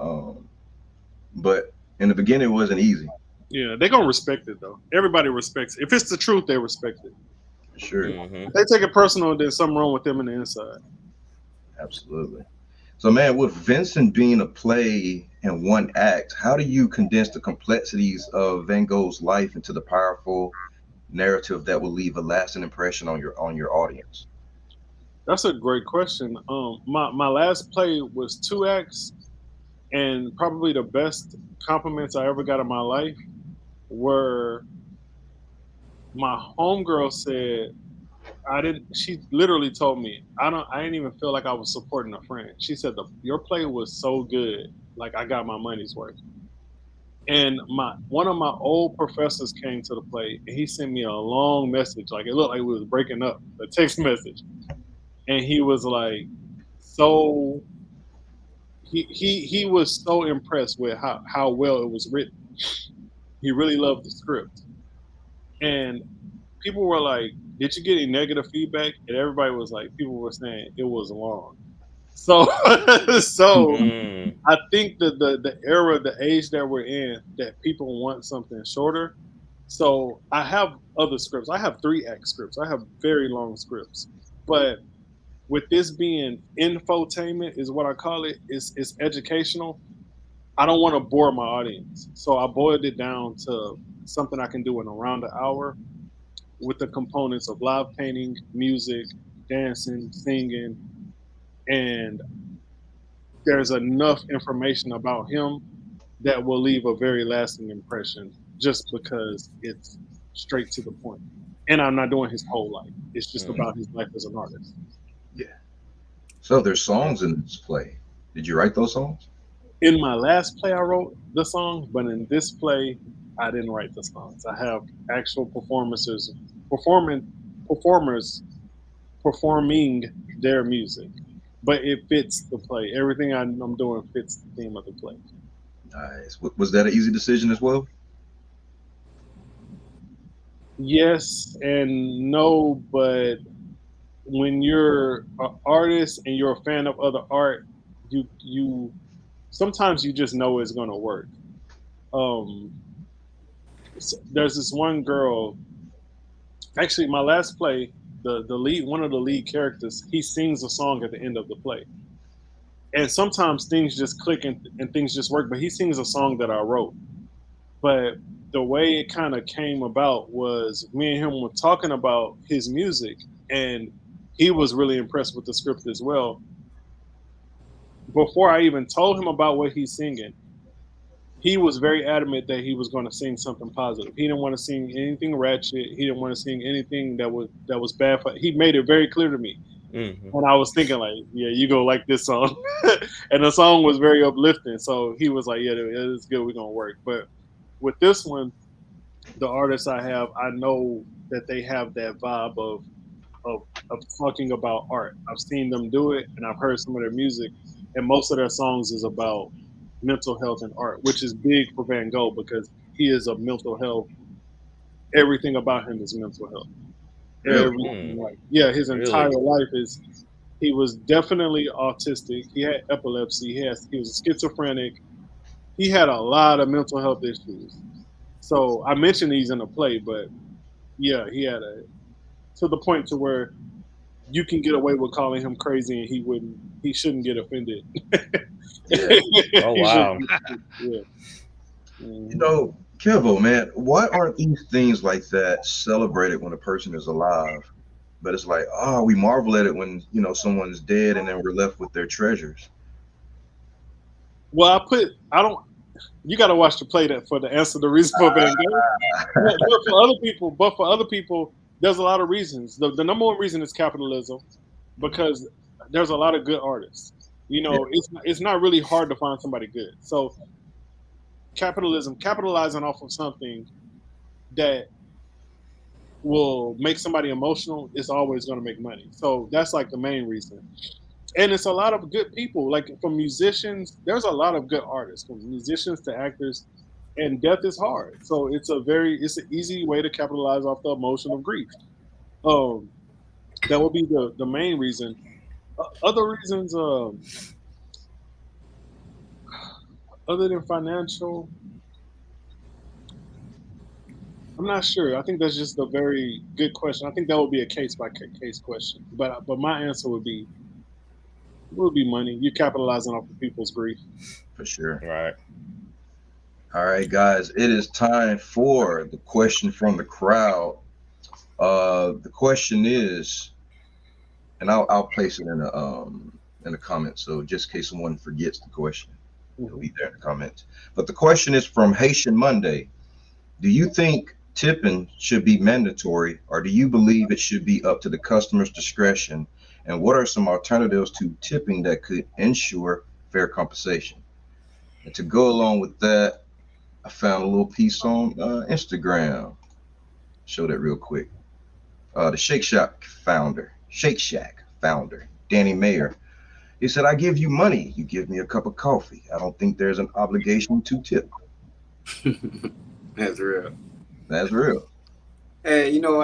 But in the beginning, it wasn't easy, Yeah, they're gonna respect it though. Everybody respects it. If it's the truth, they respect it. for sure. Hmm. If they take it personal, there's something wrong with them in the inside. Absolutely. So, man, with Vincent being a play in one act, how do you condense the complexities of Van Gogh's life into the powerful narrative that will leave a lasting impression on your audience? That's a great question. My last play was 2 acts, and probably the best compliments I ever got in my life were my homegirl said I didn't. She literally told me I didn't even feel like I was supporting a friend. She said your play was so good, like I got my money's worth. And my one of my old professors came to the play, and he sent me a long message, like it looked like we was breaking up, a text message, and he was like, so he was so impressed with how well it was written. He really loved the script, and people were like, "Did you get any negative feedback?" And everybody was like, people were saying it was long. So so Mm. I think that the era, the age that we're in, that people want something shorter. So I have other scripts. I have 3 act scripts. I have very long scripts. But with this being infotainment is what I call it, it's educational. I don't want to bore my audience. So I boiled it down to something I can do in around an hour with the components of live painting, music, dancing, singing, and there's enough information about him that will leave a very lasting impression just because it's straight to the point. And I'm not doing his whole life. It's just Mm. about his life as an artist. Yeah. So there's songs in this play. Did you write those songs? In my last play, I wrote the songs, but in this play, I didn't write the songs. I have actual performing performers performing their music, but it fits the play. Everything I'm doing fits the theme of the play. Nice. Was that an easy decision as well? Yes and no, but when you're an artist and you're a fan of other art, you sometimes you just know it's gonna work. Um, there's this one girl. Actually, my last play, the lead, one of the lead characters, he sings a song at the end of the play, and sometimes things just click and things just work. But he sings a song that I wrote. But the way it kind of came about was me and him were talking about his music, and he was really impressed with the script as well. Before I even told him about what he's singing, he was very adamant that he was going to sing something positive. He didn't want to sing anything ratchet. He didn't want to sing anything that was bad for. He made it very clear to me, Hmm. and I was thinking like, yeah, you go like this song, and the song was very uplifting. So he was like, yeah, it's good. We're gonna work. But with this one, the artists I have, I know that they have that vibe of of talking about art. I've seen them do it, and I've heard some of their music, and most of their songs is about mental health and art, which is big for Van Gogh because he is a mental health everything about him is mental health. Really? Everything, like, yeah, his entire Really? life is. He was definitely autistic. He had epilepsy. He was schizophrenic. He had a lot of mental health issues. So I mentioned these in the play, but yeah, he had a to the point to where you can get away with calling him crazy and he shouldn't get offended. Yeah. Oh He should, wow. yeah. You Mhm. know, Kevo, man, why aren't these things like that celebrated when a person is alive? But it's like, oh, we marvel at it when, someone's dead and then we're left with their treasures. Well, I don't. You got to watch the play that for the answer the reason for Van Gogh. But for other people, there's a lot of reasons. The number one reason is capitalism, because there's a lot of good artists. Yeah. It's not really hard to find somebody good. So capitalism, capitalizing off of something that will make somebody emotional is always going to make money. So that's like the main reason. And it's a lot of good people. Like from musicians, there's a lot of good artists, from musicians to actors. And death is hard, so it's an easy way to capitalize off the emotion of grief. Um, that would be the main reason. Other reasons, other than financial, I'm not sure. I think that's just a very good question. I think that would be a case by case question. But my answer would be money. You're capitalizing off of people's grief. For sure. Right. All right, guys, it is time for the question from the crowd. The question is, and I'll place it in the comments. So just in case someone forgets the question, it'll Hmm. be there in the comments. But the question is from Haitian Monday. Do you think tipping should be mandatory, or do you believe it should be up to the customer's discretion? And what are some alternatives to tipping that could ensure fair compensation? And to go along with that, I found a little piece on Instagram. Show that real quick. The Shake Shack founder, Danny Mayer. He said, "I give you money, you give me a cup of coffee. I don't think there's an obligation to tip." That's real. That's real. Hey, now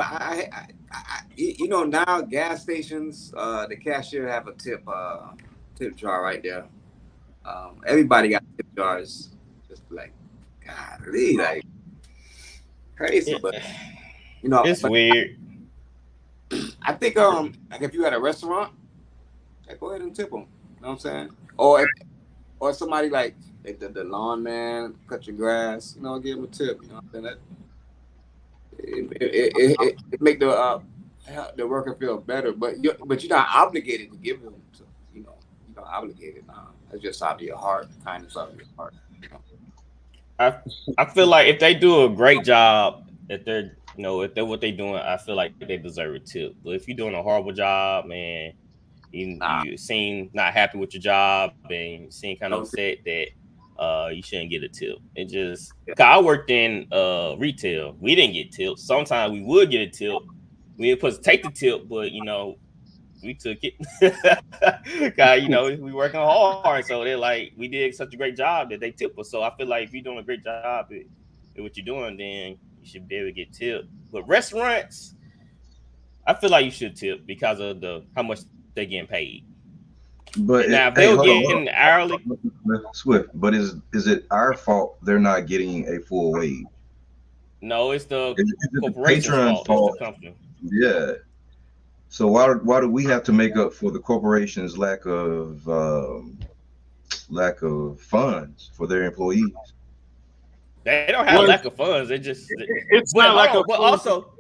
gas stations, the cashier have a tip jar right there. Everybody got tip jars. Just like, golly, like crazy. It, it's But weird. I think like if you at a restaurant, like, go ahead and tip them. You know what I'm saying? Or somebody like the lawn man cut your grass. Give them a tip. You know what I'm saying? It make the worker feel better, but you're not obligated to give them. You're not obligated. That's just out of your heart, kindness out of your heart. You know? I I feel like if they do a great job, if they're what they're doing, I feel like they deserve a tip. But if you're doing a horrible job, man, Nah, you seem not happy with your job and you seem kind of no tip. upset that you shouldn't get a tip. It just Yeah. cause I worked in retail. We didn't get tips. Sometimes we would get a tip. We didn't supposed to take the tip, but we took it. Cause we working hard. So they're like, we did such a great job that they tip us. So I feel like if you're doing a great job at what you're doing, then you should be able to get tipped. But restaurants, I feel like you should tip because of the how much they're getting paid. And But now if they were hey, hold getting on, hourly, hold on, Swift. But is it our fault they're not getting a full wage? no, it's the Is it the corporation's patron fault. It's the fault? company. Yeah. So why do we have to make up for the corporation's lack of funds for their employees? They don't have Well, lack of funds. They just, it's but not hold like a on, but also,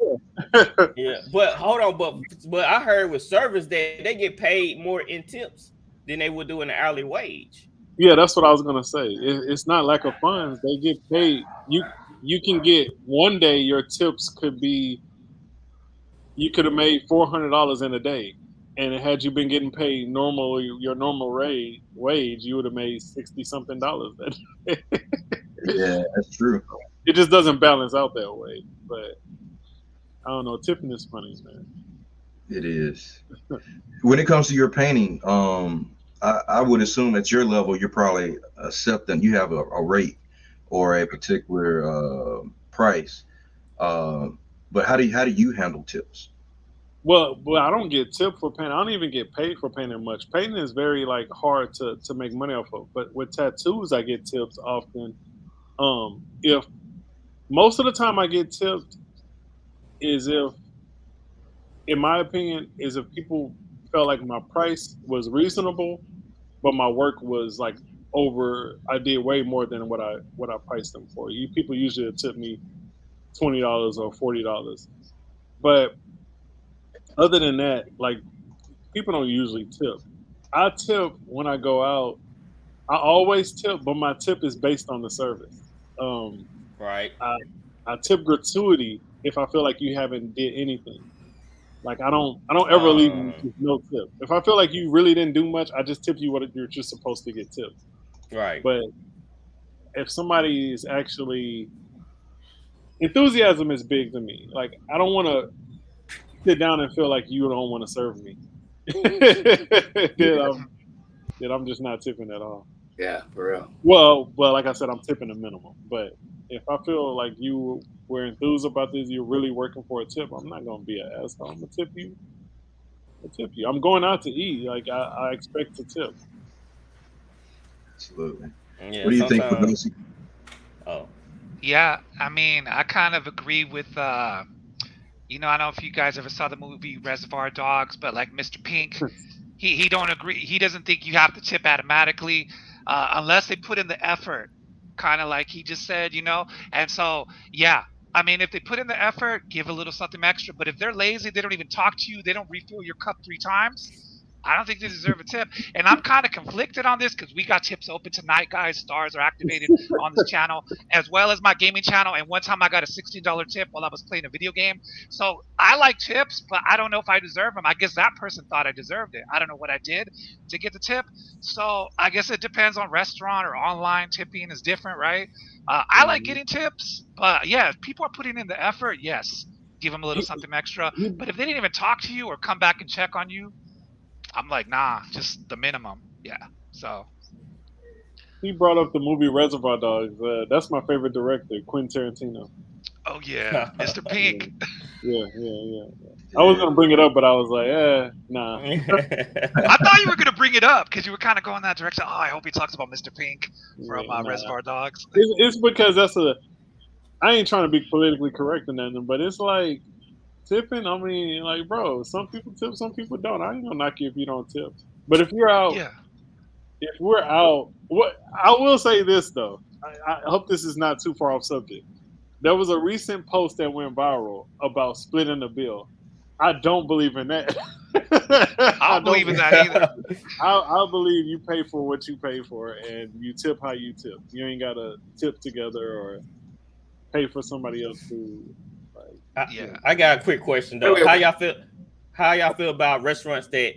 yeah, but hold on, but I heard with service that they get paid more in tips than they would do in an hourly wage. yeah, that's what I was gonna say. It's not lack of funds. They get paid. You can get one day your tips could be you could have made $400 in a day, and had you been getting paid normal your normal wage, you would have made 60 something dollars. That Yeah, that's true. it just doesn't balance out that way. But I don't know. Tipping is funny, man. It is. When it comes to your painting, I would assume at your level you're probably accepting. You have a rate or a particular price. Uh, but how do you handle tips? Well, I don't get tipped for painting. I don't even get paid for painting much. Painting is very like hard to make money off of. But with tattoos, I get tips often. If most of the time I get tipped is if, in my opinion, is if people felt like my price was reasonable, but my work was like over. I did way more than what I priced them for. You people usually tip me $20 or $40, but other than that, like people don't usually tip. I tip when I go out. I always tip, but my tip is based on the service. Um, Right. I I tip gratuity if I feel like you haven't did anything. Like I don't ever leave you Um. with no tip. If I feel like you really didn't do much, I just tip you what you're just supposed to get tipped. Right. But if somebody is actually enthusiasm is big to me. Like I don't want to sit down and feel like you don't want to serve me. then Yeah, I'm then I'm just not tipping at all. Yeah, for real. Well, like I said, I'm tipping the minimum. But if I feel like you were enthused about this, you're really working for a tip. I'm not gonna be an asshole. I'm gonna tip you. I tip you. I'm going out to eat. Like I expect to tip. absolutely. What Yeah. do you think, Sometimes. Benosi? Oh. Yeah, I mean, I kind of agree with I don't know if you guys ever saw the movie Reservoir Dogs, but like Mr. Pink, he don't agree. He doesn't think you have to tip automatically unless they put in the effort, kind of like he just said. And so, yeah, I mean, if they put in the effort, give a little something extra. But if they're lazy, they don't even talk to you, they don't refill your cup 3 times. I don't think they deserve a tip. And I'm kind of conflicted on this because we got tips open tonight, guys. Stars are activated on this channel, as well as my gaming channel. And one time I got a $16 tip while I was playing a video game. So I like tips, but I don't know if I deserve them. I guess that person thought I deserved it. I don't know what I did to get the tip. So I guess it depends on restaurant or online tipping is different, right? I like Mhm. getting tips, but yeah, if people are putting in the effort, yes, give them a little He, something extra. he But if they didn't even talk to you or come back and check on you, I'm like, nah, just the minimum. Yeah. So, he brought up the movie Reservoir Dogs. That's my favorite director, Quentin Tarantino. oh yeah, Mr. Yeah, Pink. yeah. I was Yeah, gonna bring it up, but I was like, nah. I thought you were gonna bring it up because you were kind of going that direction. Oh, I hope he talks about Mr. Pink from Yeah, nah. Reservoir Dogs. It's because that's a. I ain't trying to be politically correct or nothing, but it's like tipping. I mean, like, bro, some people tip, some people don't. I ain't gonna knock you if you don't tip. But Yeah. if we're out, what I will say this though, I hope this is not too far off subject. There was a recent post that went viral about splitting the bill. I don't believe in that. I I don't don't. believe in that either. I believe you pay for what you pay for, and you tip how you tip. You ain't gotta tip together or pay for somebody else food. Like, I, yeah. Yeah. I got a quick question Wait, though. wait, How wait. y'all feel? How y'all feel about restaurants that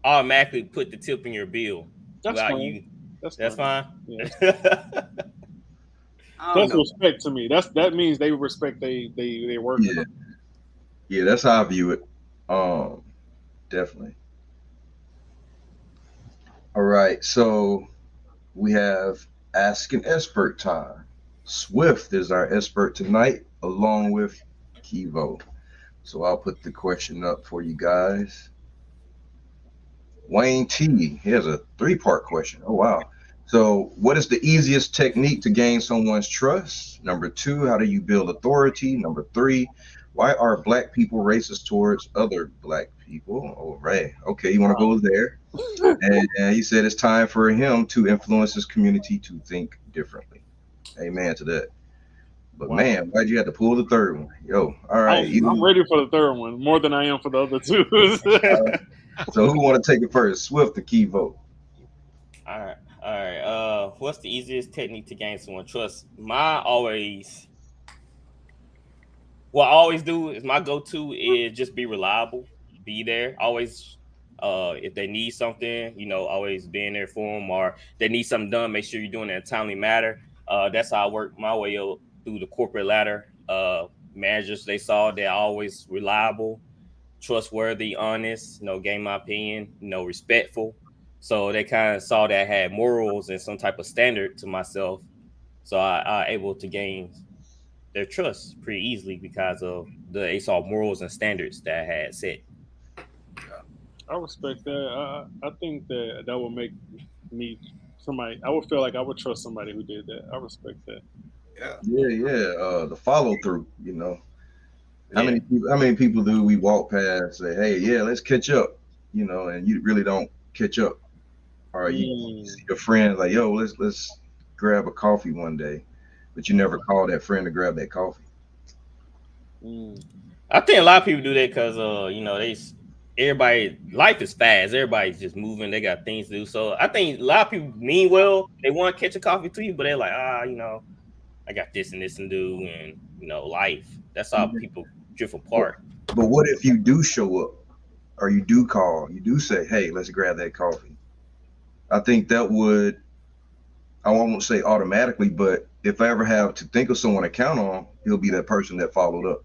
automatically put the tip in your bill That's without fine. you? That's That's fine. fine. Yeah, that's fine. Yeah. I don't That's know. respect to me. That means they respect they worker. yeah, yeah. That's how I view it. Um, definitely. All right, so we have Ask an Expert time. Swift is our expert tonight, along with Kevo. So I'll put the question up for you guys. Wayne T. Here's a three-part question. Oh wow. So, what is the easiest technique to gain someone's trust? Number two, how do you build authority? Number three, why are black people racist towards other black people? All right. Okay, you want to Wow. go there? And he said it's time for him to influence his community to think differently. Amen to that. But Wow. man, why'd you have to pull the third one? Yo, all right. I'm ready for the third one more than I am for the other two. So who want to take it first? Swift or Key vote? All right. All right. What's the easiest technique to gain someone trust? My always, what I always do is my go-to is just be reliable, be there, always. If they need something, always being there for them, or they need something done, make sure you're doing it in a timely manner. That's how I work my way up through the corporate ladder. Managers they saw they're always reliable, trustworthy, honest, gain my opinion, respectful. So they kind of saw that I had morals and some type of standard to myself. So I able to gain their trust pretty easily because of they saw morals and standards that I had set. I respect that. I think that would make me somebody. I would feel like I would trust somebody who did that. I respect that. Yeah. Yeah. The follow through. Yeah. How many people do we walk past say, hey, yeah, let's catch up, and you really don't catch up, or you Mm. see your friend like, yo, let's grab a coffee one day, but you never call that friend to grab that coffee. Mm. I think a lot of people do that because everybody life is fast. Everybody's just moving. They got things to do. So I think a lot of people mean well. They want to catch a coffee to you, but they're like, I got this and this and do, and life. That's how people drift But, apart. but what if you do show up, or you do call, you do say, hey, let's grab that coffee? I think that would, I won't say automatically, but if I ever have to think of someone to count on, he'll be that person that followed up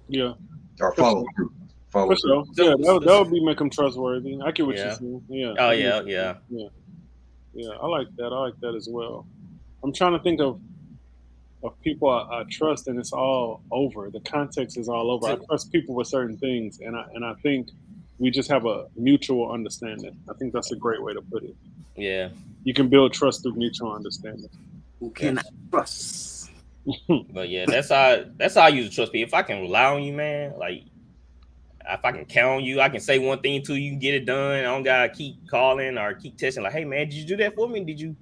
Yeah, or for followed sure. through. For Follow through. sure. Yeah, So, that would be make them trustworthy. I get what you're yeah. saying. Yeah. Oh I get what yeah, you're yeah. saying. Yeah. Yeah. I like that. I like that as well. I'm trying to think of people I trust, and it's all over. The context is all over. I trust people with certain things, and I think we just have a mutual understanding. I think that's a great way to put it. Yeah. You can build trust through mutual understanding. Who can I That's trust? but yeah, that's how I use to trust people. If I can rely on you, man, like if I can count on you, I can say one thing to you, get it done. I don't gotta keep calling or keep texting like, hey man, did you do that for me? Did you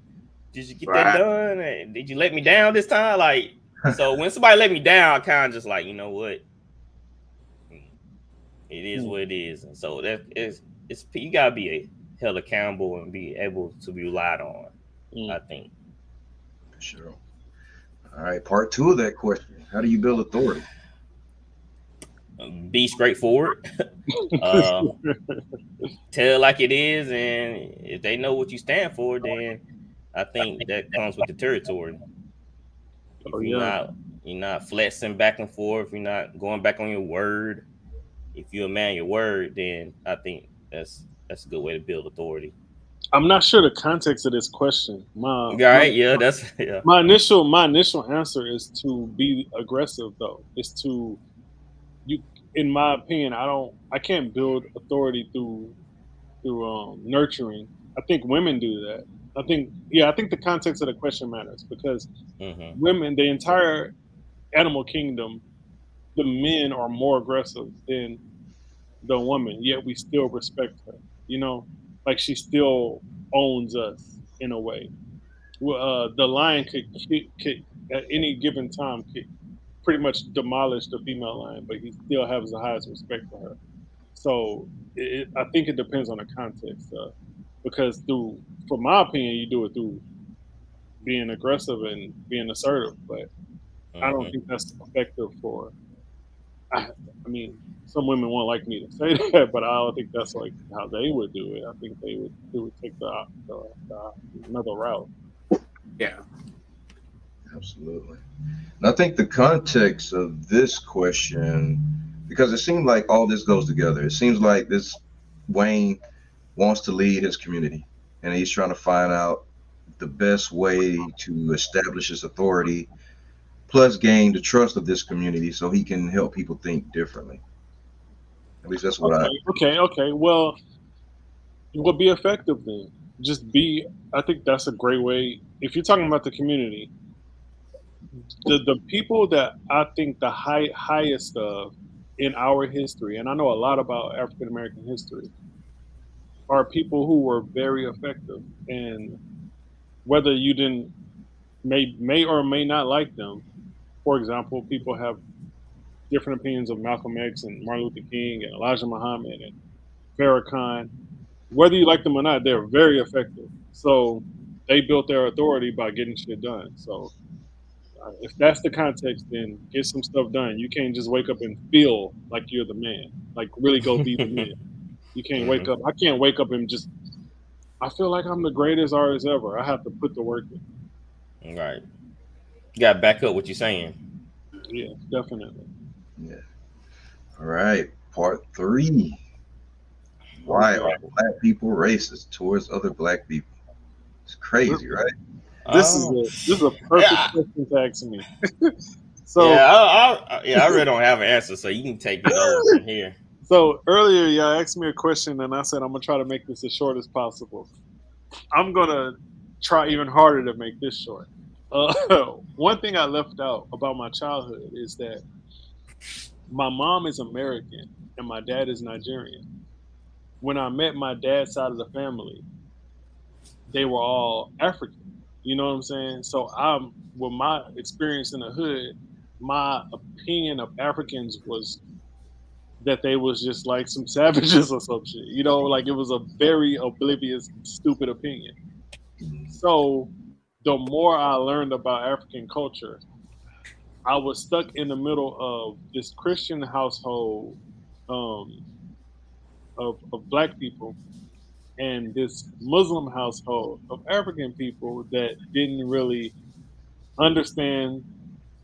get that Right. done? Did you let me down this time? Like, so when somebody let me down, I kind of just like, you know what? It is what it is. And so that is it's you gotta be held accountable and be able to be relied on, Mm. I think. For sure. All right, part two of that question. How do you build authority? Be straightforward. uh Tell like it is, and if they know what you stand for, then I think that comes with the territory. Oh If yeah. you're not flexing back and forth, you're not going back on your word. If you're a man of your word, then I think that's a good way to build authority. I'm not sure the context of this question. All right, yeah, that's yeah. My initial answer is to be aggressive though. Is to you in my opinion, I can't build authority through nurturing. I think women do that. I think the context of the question matters because Mm-hmm. women, the entire animal kingdom, the men are more aggressive than the woman, yet we still respect her. You know, like she still owns us in a way. Well, the lion could at any given time could pretty much demolish the female lion, but he still has the highest respect for her. So I think it depends on the context, because for my opinion, you do it through being aggressive and being assertive, but I don't think Mm-hmm. that's effective for. I mean, some women won't like me to say that, but I don't think that's like how they would do it. I think they would take the another route. Yeah. Absolutely. And I think the context of this question, because it seems like all this goes together. It seems like this Wayne wants to lead his community, and he's trying to find out the best way to establish his authority, plus gain the trust of this community, so he can help people think differently. At least that's what I. Okay. Well, it would be effective then. Just be. I think that's a great way. If you're talking about the community, the people that I think the highest of in our history, and I know a lot about African American history, are people who were very effective. And whether you didn't may or may not like them, for example, people have different opinions of Malcolm X and Martin Luther King and Elijah Muhammad and Farrakhan. Whether you like them or not, they're very effective. So they built their authority by getting shit done. So if that's the context, then get some stuff done. You can't just wake up and feel like you're the man. Like really go be the man. You can't wake Mm-hmm. up. I can't wake up and just. I feel like I'm the greatest artist ever. I have to put the work in. Right. You gotta back up what you're saying. Yeah, definitely. Yeah. All right. Part three. Oh Why boy. are black people racist towards other black people? It's crazy, right? Oh, this is a perfect yeah, question to ask me. yeah, So I really don't have an answer, so you can take it over from here. so earlier y'all asked me a question and I said I'm gonna try to make this as short as possible. I'm gonna try even harder to make this short. Uh, one thing I left out about my childhood is that my mom is American and my dad is Nigerian. When I met my dad's side of the family, they were all African. You know what I'm saying? So with my experience in the hood, my opinion of Africans was that they was just like some savages or some shit. You know, like it was a very oblivious, stupid opinion. So the more I learned about African culture, I was stuck in the middle of this Christian household um, of black people and this Muslim household of African people that didn't really understand,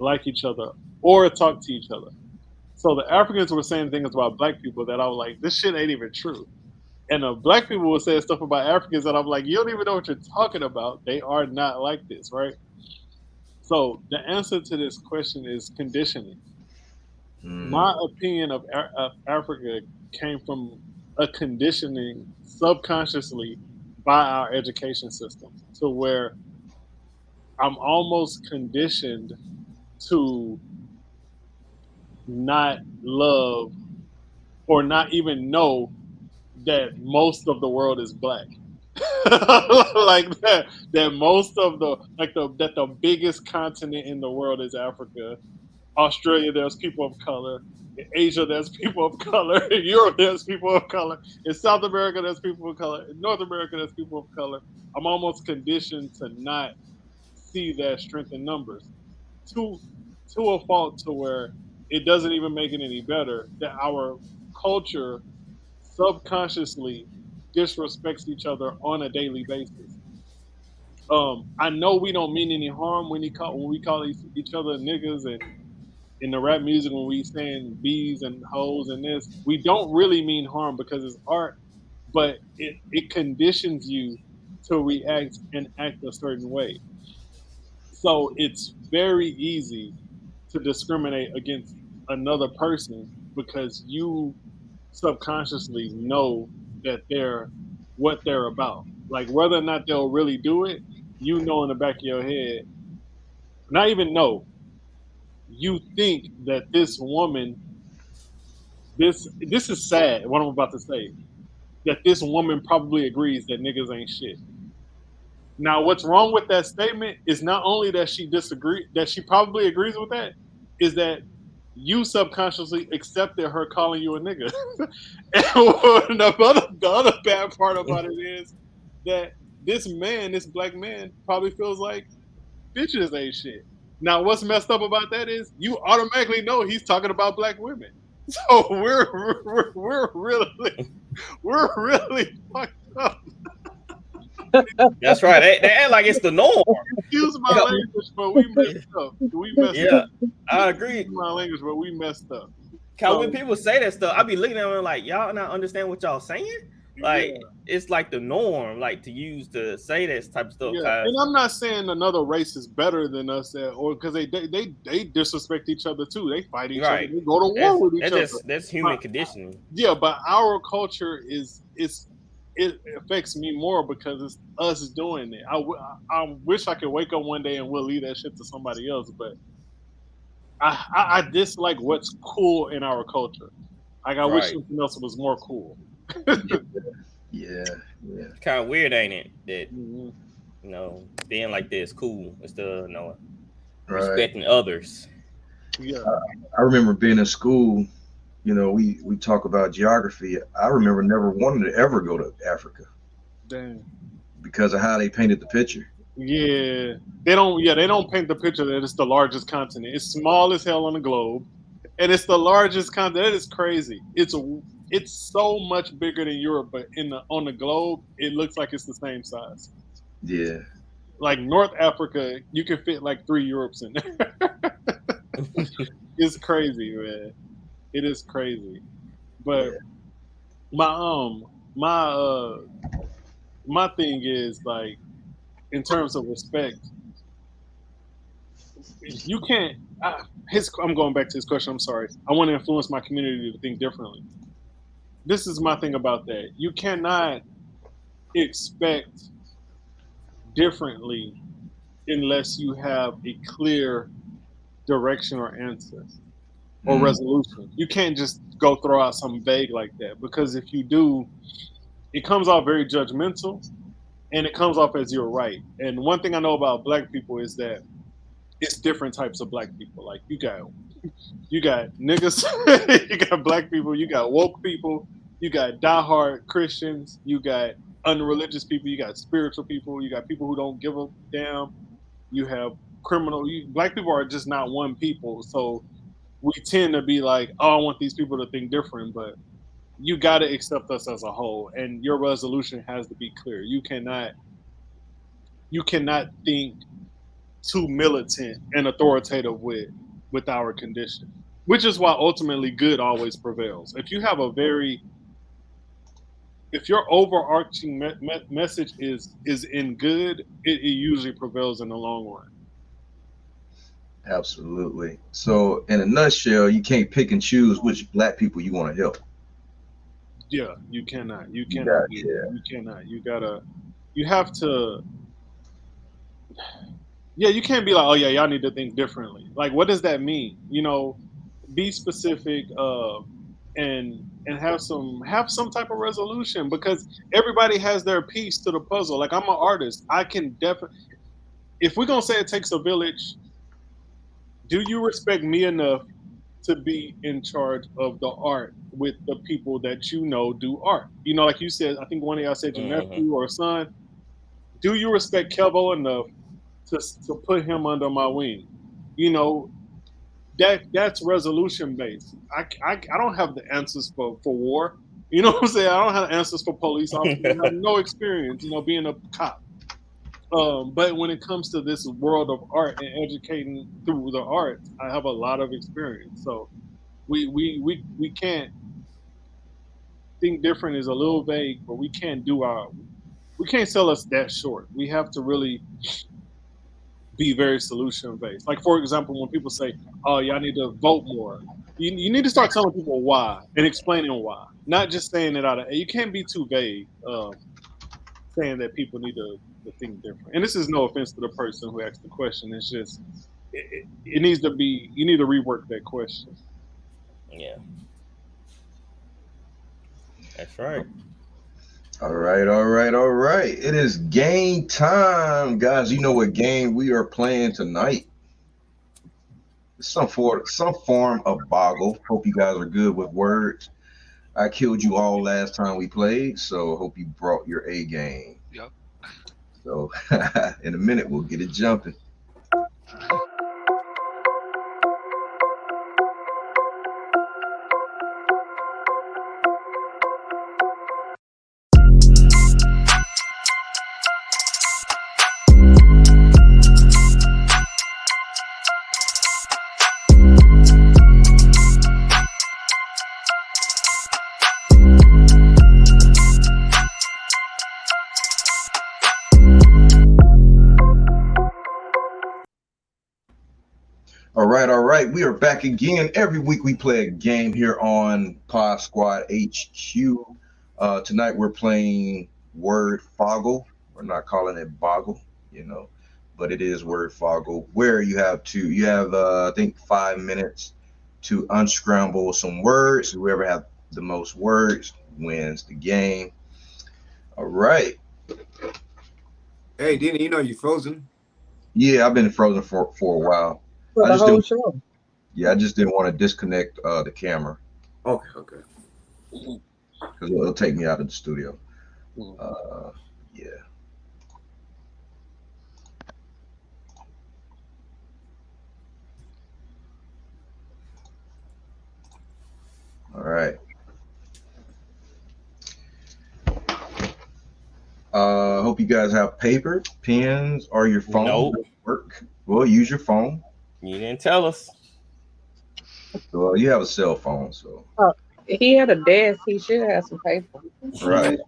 like each other, or talk to each other. So the Africans were saying things about black people that I was like, this shit ain't even true. And the black people were saying stuff about Africans that I'm like, you don't even know what you're talking about. They are not like this, right? So the answer to this question is conditioning. My opinion of Africa came from a conditioning subconsciously by our education system to where I'm almost conditioned to not love or not even know that most of the world is black. Like that most of the like the that the biggest continent in the world is Africa. Australia, there's people of color. In Asia, there's people of color. In Europe, there's people of color. In South America, there's people of color. In North America, there's people of color. I'm almost conditioned to not see that strength in numbers to a fault to where it doesn't even make it any better that our culture subconsciously disrespects each other on a daily basis. I know we don't mean any harm when we call each other niggas and in the rap music when we saying bees and hoes and this, we don't really mean harm because it's art, but it conditions you to react and act a certain way. So it's very easy to discriminate against another person because you subconsciously know that they're what they're about. Like whether or not they'll really do it, you know in the back of your head, not even know, you think that this woman, this is sad, what I'm about to say, that this woman probably agrees that niggas ain't shit. Now, what's wrong with that statement is not only that that she probably agrees with that, is that you subconsciously accepted her calling you a nigga. And the other bad part about it is that this black man, probably feels like bitches ain't shit. Now, what's messed up about that is you automatically know he's talking about black women. So we're really fucked up. That's right. They act like it's the norm. Excuse my language, but we messed up. We messed Yeah, up. I Excuse agree. my language, but we messed up. Cause when So people say that stuff, I be looking at them like, y'all not understand what y'all saying. yeah, Like it's like the norm, like to say that type of stuff. yeah. And Cause I'm not saying another race is better than us, or because they disrespect each other too. They fight each other. right, They go to war with each other. that's But human conditioning. yeah, but our culture it affects me more because it's us doing it. I wish I could wake up one day and we'll leave that shit to somebody else, but I dislike what's cool in our culture. Like I wish Right. something else was more cool. Yeah, yeah, yeah. It's kind of weird, ain't it? That Mhm. being like this cool instead of Right. respecting others. Yeah. I remember being in school. We talk about geography. I remember never wanting to ever go to Africa Damn. because of how they painted the picture. Yeah. They don't. Yeah, they don't paint the picture that it's the largest continent. It's small as hell on the globe, and it's the largest continent. That is crazy. It's so much bigger than Europe, but on the globe, it looks like it's the same size. Yeah, Like North Africa, you can fit like 3 Europes in there. It's crazy, man. It is crazy. But yeah. my my uh my thing is like in terms of respect, you can't. I'm going back to his question. I'm sorry. I want to influence my community to think differently. This is my thing about that. You cannot expect differently unless you have a clear direction or answer or resolution. You can't just go throw out something vague like that, because if you do, it comes off very judgmental and it comes off as you're right. And one thing I know about black people is that it's different types of black people. Like you got niggas, you got black people, you got woke people, you got diehard Christians, you got unreligious people, you got spiritual people, you got people who don't give a damn, you have black people are just not one people. So we tend to be like, oh, I want these people to think different, but you got to accept us as a whole, and your resolution has to be clear. You cannot think too militant and authoritative with our condition, which is why ultimately good always prevails. If your overarching message is in good, it usually prevails in the long run. Absolutely. So, in a nutshell, you can't pick and choose which black people you want to help. Yeah, you cannot. You Yeah, cannot. yeah. You cannot. You have to. Yeah, you can't be like, oh yeah, y'all need to think differently. Like, what does that mean? Be specific, and have some type of resolution, because everybody has their piece to the puzzle. Like, I'm an artist. I can definitely. If we're gonna say it takes a village, do you respect me enough to be in charge of the art with the people that do art? Like you said, I think one of y'all said your nephew or son. Do you respect Kevo enough to put him under my wing? That's resolution based. I don't have the answers for war. You know what I'm saying? I don't have answers for police officers. I have no experience, being a cop. But when it comes to this world of art and educating through the arts, I have a lot of experience. So we can't think different is a little vague, but we can't sell us that short. We have to really be very solution based. Like, for example, when people say, "Oh, y'all need to vote more," you need to start telling people why and explaining why, not just saying it out of. You can't be too vague, saying that people need to think different. And this is no offense to the person who asked the question. It's just it needs to be. You need to rework that question. Yeah, that's right. All right, all right, all right. It is game time, guys. You know what game we are playing tonight? Some form of boggle. Hope you guys are good with words. I killed you all last time we played, so hope you brought your A game. Yep. So in a minute we'll get it jumping. All right. We are back again. Every week we play a game here on PodzQuad HQ. Tonight we're playing Word Foggle. We're not calling it Boggle, but it is Word Foggle, where you have I think 5 minutes to unscramble some words. Whoever has the most words wins the game. All right. Hey, Dina, you frozen? Yeah, I've been frozen for a while. For the whole show. Yeah, I just didn't want to disconnect the camera. Okay. Because it'll take me out of the studio. Yeah. All right. Hope you guys have paper, pens, or your phone. Nope. Work. Well, use your phone. You didn't tell us. Well, you have a cell phone, so. He had a desk. He should have some paper. Right.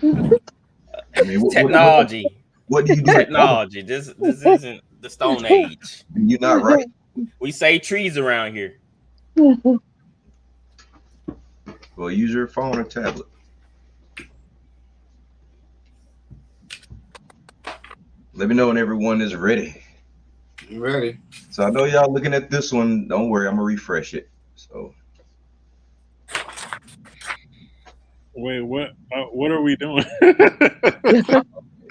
I mean, Technology. What do you do? Technology. This isn't the Stone Age. You're not right. We save trees around here. Well, use your phone or tablet. Let me know when everyone is ready. I'm ready. So I know y'all looking at this one. Don't worry, I'm gonna refresh it. So Wait, what? What are we doing?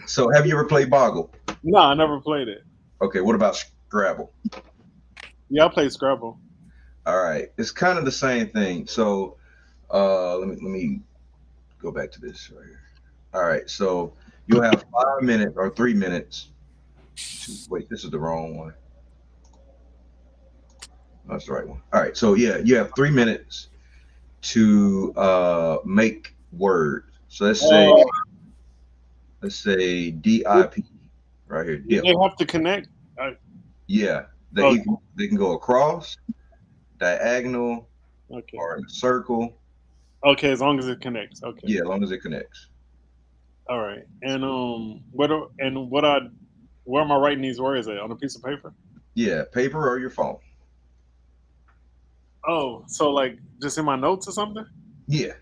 so have you ever played Boggle? No, I never played it. Okay, what about Scrabble? Yeah, I played Scrabble. All right, it's kind of the same thing. So let me go back to this right here. All right, so you'll have 5 minutes or 3 minutes to wait. This is the wrong one. That's the right one. All right, so yeah, you have 3 minutes to make words. So Oh, let's say DIP right here. they Dip. have to connect. Yeah, Okay. they can go across, diagonal, Okay. or in a circle. Okay, as long as it connects. Okay. Yeah, as long as it connects. All right. And where am I writing these words at? On a piece of paper? Yeah, paper or your phone. Oh, so like just in my notes or something? Yeah.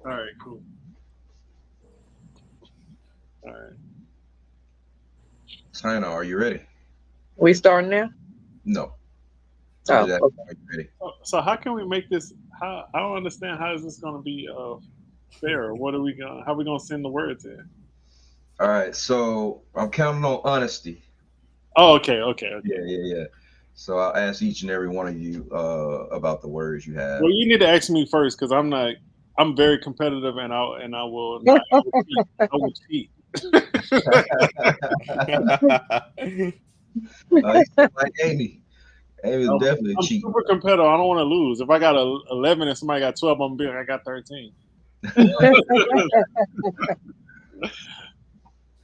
All right, cool. All right. China, are you ready? We starting now? No. I'm Oh, just asking, okay. are you ready? So how can we make this? How I don't understand. How is this going to be fair? What are we going? How are we going to send the words in? All right, so I'm counting on honesty. Oh, okay. Yeah. So I'll ask each and every one of you about the words you have. Well, you need to ask me first because I'm not. I'm very competitive, and I will not. I will cheat. Like Amy. Amy's definitely I'm cheating. super competitive. I don't want to lose. If I got 11 and somebody got 12, I'm gonna be like, I got 13.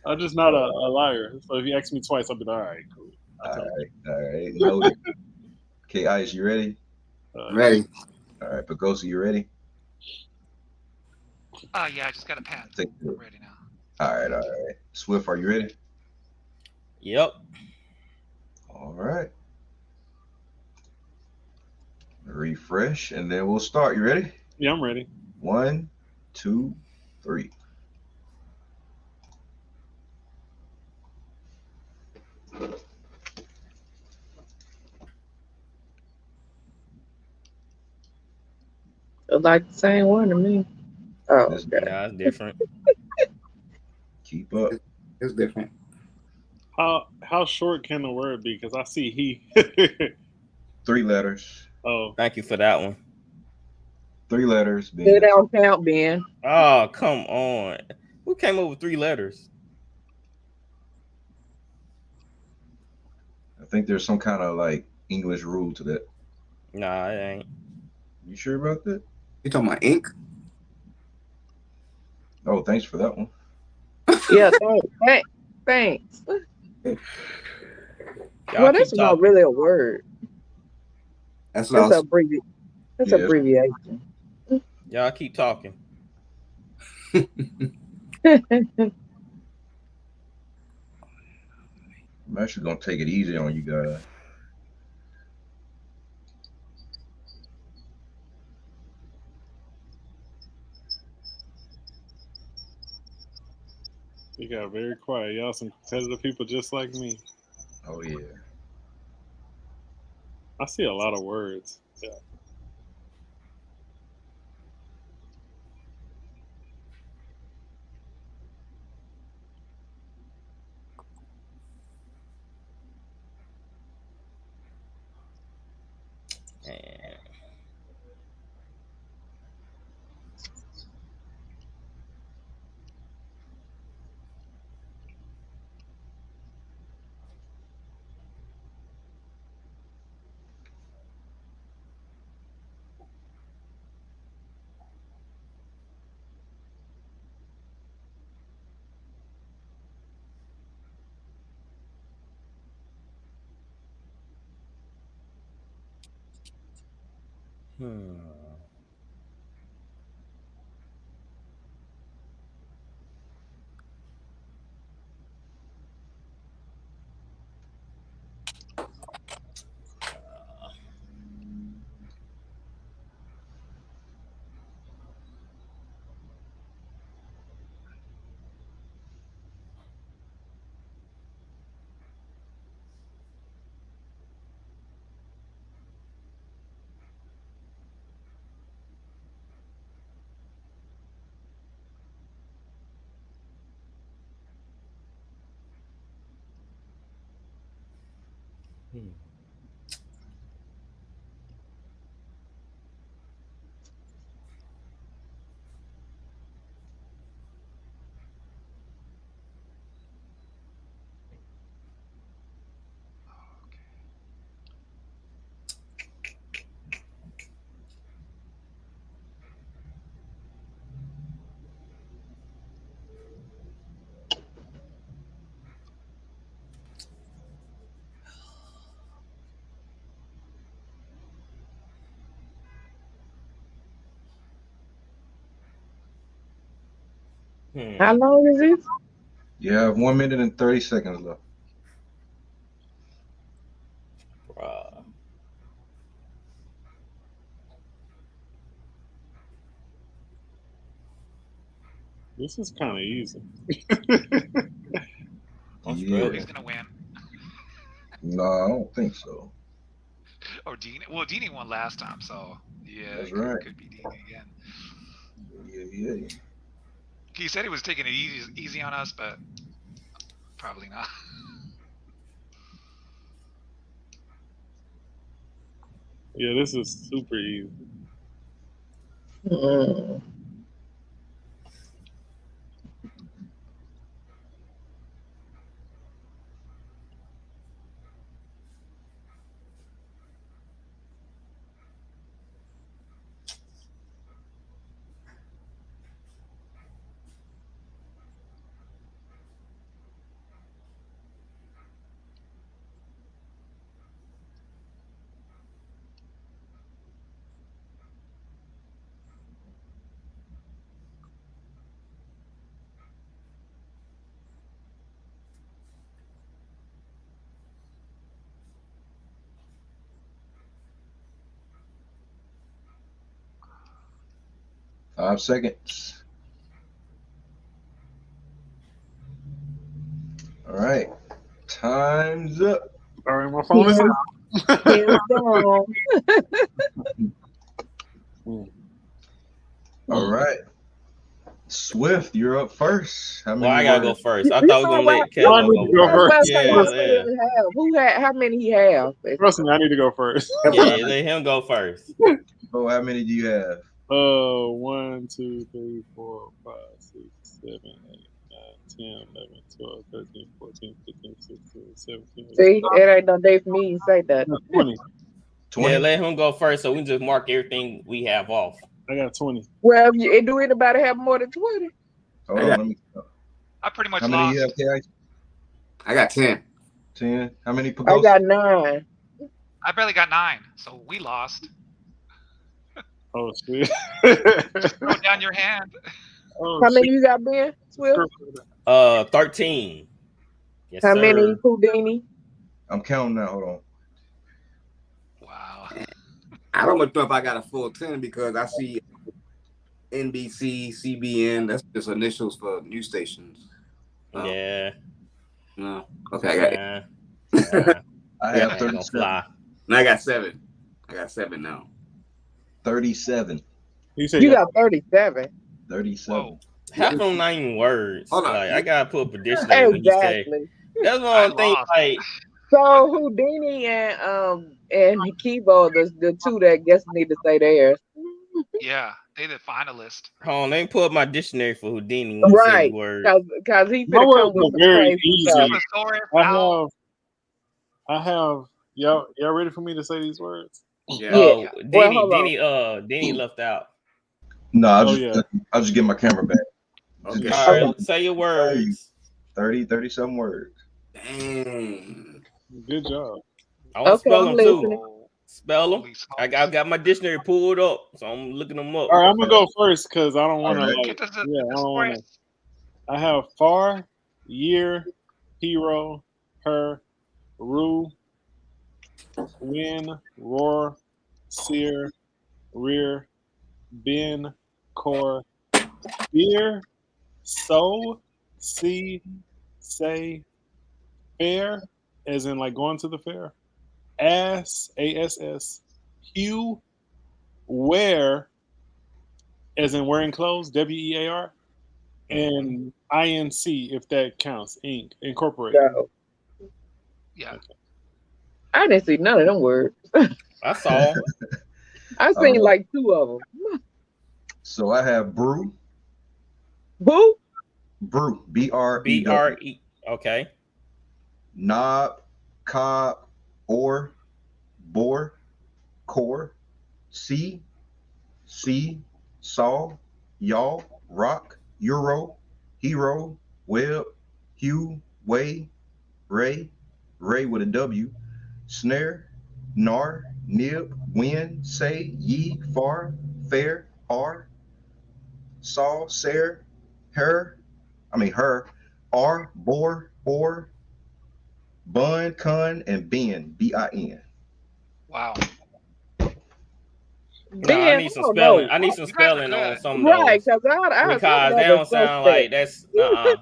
I'm just not a liar. So if you ask me twice, I'll be like, all right, cool. All right. Noted. Okay, Ice, you ready? Ready. All right, Pagosa, you ready? Yeah, I just got a pen. Take I'm it. ready now. All right. Swift, are you ready? Yep. All right. Refresh, and then we'll start. You ready? Yeah, I'm ready. 1, 2, 3. Look like the same one to me. Oh, This okay. Nah, it's different. keep up. It's different. How short can the word be? Because I see he. 3 letters. Oh, Thank you for that one. 3 letters. It Ben. don't count, Ben. Oh, come on. Who came up with 3 letters? I think there's some kind of like English rule to that. Nah, it ain't. You sure about that? You talking about ink? Oh, thanks for that one. Yeah, thanks. Y'all Well, keep that's not talking. really a word. That's what I That's a was. That's Yeah, abbreviation. Y'all keep talking. I'm actually gonna take it easy on you guys. you got very quiet. Y'all some competitive people just like me. Oh yeah. I see a lot of words. Yeah. Man. Hmm. How long is this? You have 1 minute and 30 seconds left. Bruh. This is kind of easy. Yeah. He's gonna win. No, I don't think so. Or Dean. Well, Deanie won last time, so yeah, That's it right. could be Deanie again. Yeah. He said he was taking it easy on us, but probably not. Yeah, this is super easy. Mm. Five seconds. All right. Time's up. All right, my phone is out. Hands down. All right. Swift, you're up first. How many Well, I gotta go words? first. I You thought we know were gonna what? let Kevo go Go I was first. about to first. say, Yeah, how yeah. many he have? Who had? How many he have? Trust me, I need to go first. Yeah, let him go first. Oh, how many do you have? 1, 2, 3, 4, 5, 6, 7, 8, 9, 10, 11, 12, 13, 14, 15, 16, 17, 18, See, it ain't no day for me to say that. 20. 20? Yeah, let him go first, so we just mark everything we have off. I got 20. Well, do anybody have more than 20? Hold I on, got- let me. I pretty much How many you lost. have, KI? I got 10. 10. How many I Pagos? got 9. I barely got 9, so we lost. Oh, shit. Just throw down your hand. Oh, How shit. many you got, Ben? Swift? 13. Yes, How sir. many, Houdini? I'm counting now. Hold on. Wow. I don't know if I got a full 10 because I see NBC, CBN. That's just initials for news stations. Yeah. No. Okay, I got it. Nah, I Yeah. have ain't gonna 37. fly. Now I got 7. I got 7 now. 37. You say You got 37. 37. Whoa. Half of them not even words. Hold on. Like I gotta put a dictionary when he say. Exactly. That's what I I'm thinking. lost. Like, So Houdini and Kevo, the two that guess need to say theirs. Yeah, they the finalist. hold on, let me pull up my dictionary for Houdini when he say the Right. word. Cause he my finna words come with are some very crazy easy. stuff. Stegosaurus, I have y'all ready for me to say these words? Yeah. Oh, Well, hold on. Denny left out. No, yeah. I'll just get my camera back. Okay. All right, say your words. 30 some words. Dang. Good job. I want to Okay, spell I'm them listening. too. Spell them. Holy smokes. I got my dictionary pulled up, so I'm looking them up. All right, I'm gonna go first because I don't want to All right. like. Get the Yeah, I don't want to. thesaurus. I have far, year, hero, her, rue, win, roar, sear, rear, bin, core, beer, sow, see, say, fair, as in like going to the fair, ass, ass, hue, wear, as in wearing clothes, wear, and inc if that counts, inc, incorporate. So Yeah. Okay. I didn't see none of them words. I saw. I seen like 2 of them. So I have brew, Boo? B-R-E-W, BRE. Okay. knob, cob, or, bore, core, C, saw, y'all, rock, euro, hero, web, hue, way, ray with a W, snare, nar, nib, win, say, ye, far, fair, r, saw, ser, her, bore, or, bun, con, and bin, bin. Wow. No, I Ben, need some I don't spelling. know. I need some You guys are spelling on good. some of Right, those I because they never don't touched sound that. like that's uh-uh.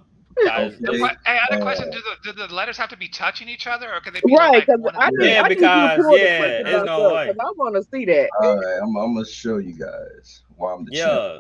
Guys, Okay. Hey, I had a question. Uh, Do the letters have to be touching each other, or can they be Right, like because one of I the? need yeah. yeah, I need you to because pull the yeah, question there's back no up way. because I want to see that. All right, I'm gonna show you guys why I'm the champ. Yeah.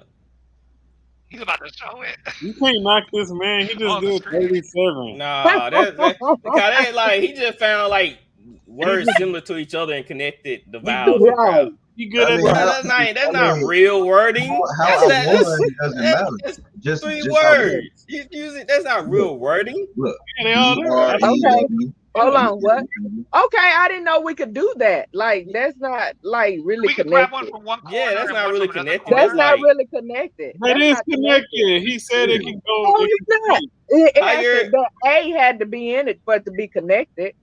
He's about to show it You can't knock this man. He just on the did screen. 37. Nah, that because they like he just found like words just- similar to each other and connected the He vowels good, and crap. Right. he good I at mean, Well, that. that's I not mean, real wording. how I won doesn't matter. That's Just three how good. words. You use it. That's not Look, real wording. look. Yeah, they all do. I see Okay. B-R-E-W. Hold on. What? Okay, I didn't know we could do that. Like that's not like really We could grab one connected. from one Yeah, corner that's and not one really from another connected. corner. That's That's not like really connected. That That's is not connected. connected. He said it can go. No, It it's can not. be. It how has you're to, the A had to be in it for it to be connected.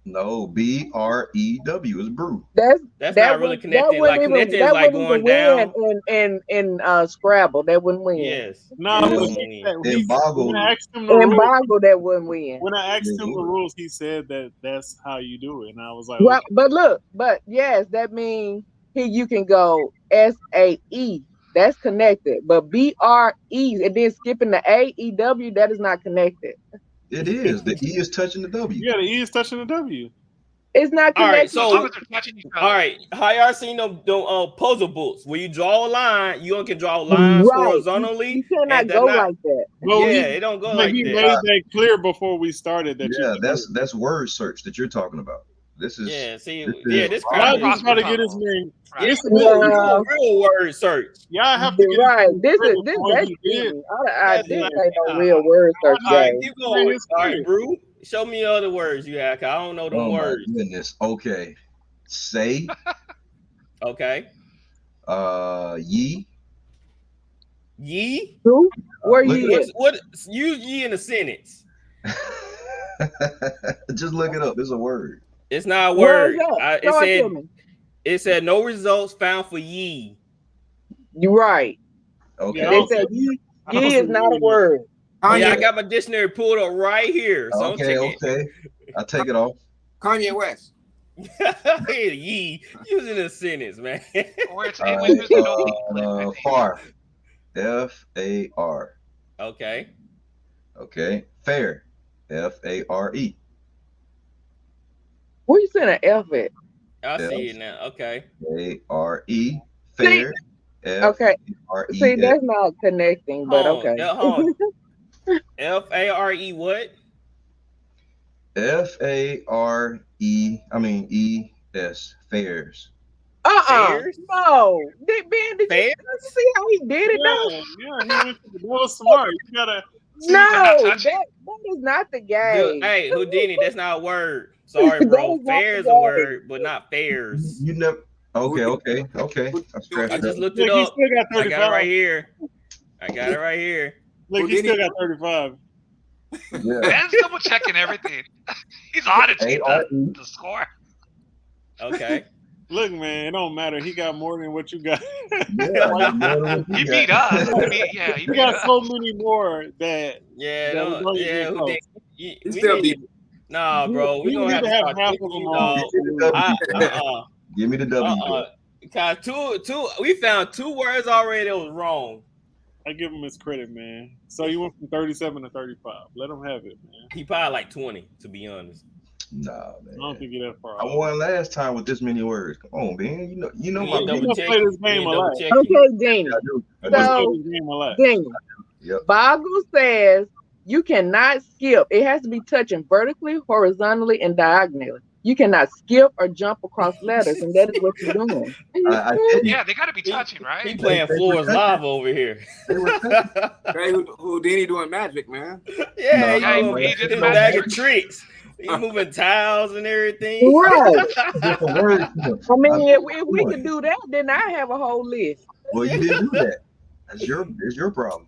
No, B-R-E-W is brew. That's that's that not really would that connected. Like wouldn't even connected is that like wouldn't even going down. win in Scrabble. That wouldn't win. Yes. Nah, Yeah, but that's In, what he we said, need. in when Boggle, I asked him the In rules, Boggle, that wouldn't win. when I asked it him the would. rules, he said that that's how you do it, and I was like, Well, okay. but look, but yes, that means here you can go SAE. That's connected. But BRE and then skipping the AEW, that is not connected. It is. The E is touching the W. Yeah, the E is touching the W. It's not All right, connected. As long so as they're touching each all other. right, how y'all seen them puzzle books where you draw a line, you only can draw lines Right. horizontally, You and cannot they're go not. like that. But Yeah, it don't go like he that. made that clear before we started that you Yeah, can do it. that's word search that you're talking about. This is Yeah, see, this yeah, is this That's Y'all kind of just try crossword to get his puzzle. name. Right. Listen, No, real word search. y'all have to get his right. name This credit is this for what that's he did. cheating. That's This not. ain't no Nah. real word search All right, game. keep Give going. his All right, credit. Brew, show me other words you have. 'Cause I don't know them oh my words. goodness. Okay. Say, Okay, ye. ye. Who? Where Look you at? What? Use ye in a sentence. just look it up. It's a word. It's not a Where's word. that? It Show it to said. me. It said no results found for ye. You right. Okay. Yeah, I They don't said see- I don't ye see is not a it. word. Yeah, I Kanye, got my dictionary pulled up right here. So don't Okay, check it. okay. I take it off. Kanye West. Ye using a sentence, man. Or it's All when there's no B right. in it. Far. F-A-R. Okay. Okay. Fair. F-A-R-E. Where you send an F at? I see it now. Okay. A-R-E. Fair. Okay. F-A-R-E. See, that's not connecting, but Hold on. okay. Hold on. F-A-R-E what? F-A-R-E. I mean E-S. Fairs. Fairs? No. Ben, did Fairs? you see how he did it though? Yeah, he went to that was smart. You gotta see. No, not that touching? is not the Dude, game. hey, Houdini, that's not a word. Sorry, That bro. is not Fair's the a game. word, but not fairs. You never. Okay. I scratched I that. just looked Look, it he up. still got I got it 35. right here. I got it right here. Look, he still got 35. Yeah. Ben's double checking everything. He's auditing A-R-E. the score. Okay. Look, man, it don't matter. He got more than what you got. Yeah. He beat us. I mean, yeah, he You beat got us. so many more that Yeah, that no, don't yeah, even who close. did? He We still need, beat. nah, bro. We You gonna need have to to have start half of taking them you, on. dog. Give me the W. Give me the W. Cause two. We found two words already that was wrong. I give him his credit, man. So you went from 37 to 35. Let him have it, man. He probably like 20, to be honest. Nah, I man. don't think you're that far I off. won last time with this many words. Come on, man. You know We my ain't You double must check. play this We game ain't a double lot. check. Okay, Dina. I do. You must play So, this game a lot. Dina, Yep. Boggle says you cannot skip. It has to be touching vertically, horizontally, and diagonally. You cannot skip or jump across letters, and that is what you're doing. I didn't. Yeah, they got to be touching, He right? playing They were floors touching. live over here. They were touching. Hey, Houdini doing magic, man. Yeah, No, he Yeah, doing he did his the bag magic of tricks. He moving tiles and everything. Right. different words. I mean, if Come we on. could do that, then I have a whole list. Well, you didn't do that. That's your problem.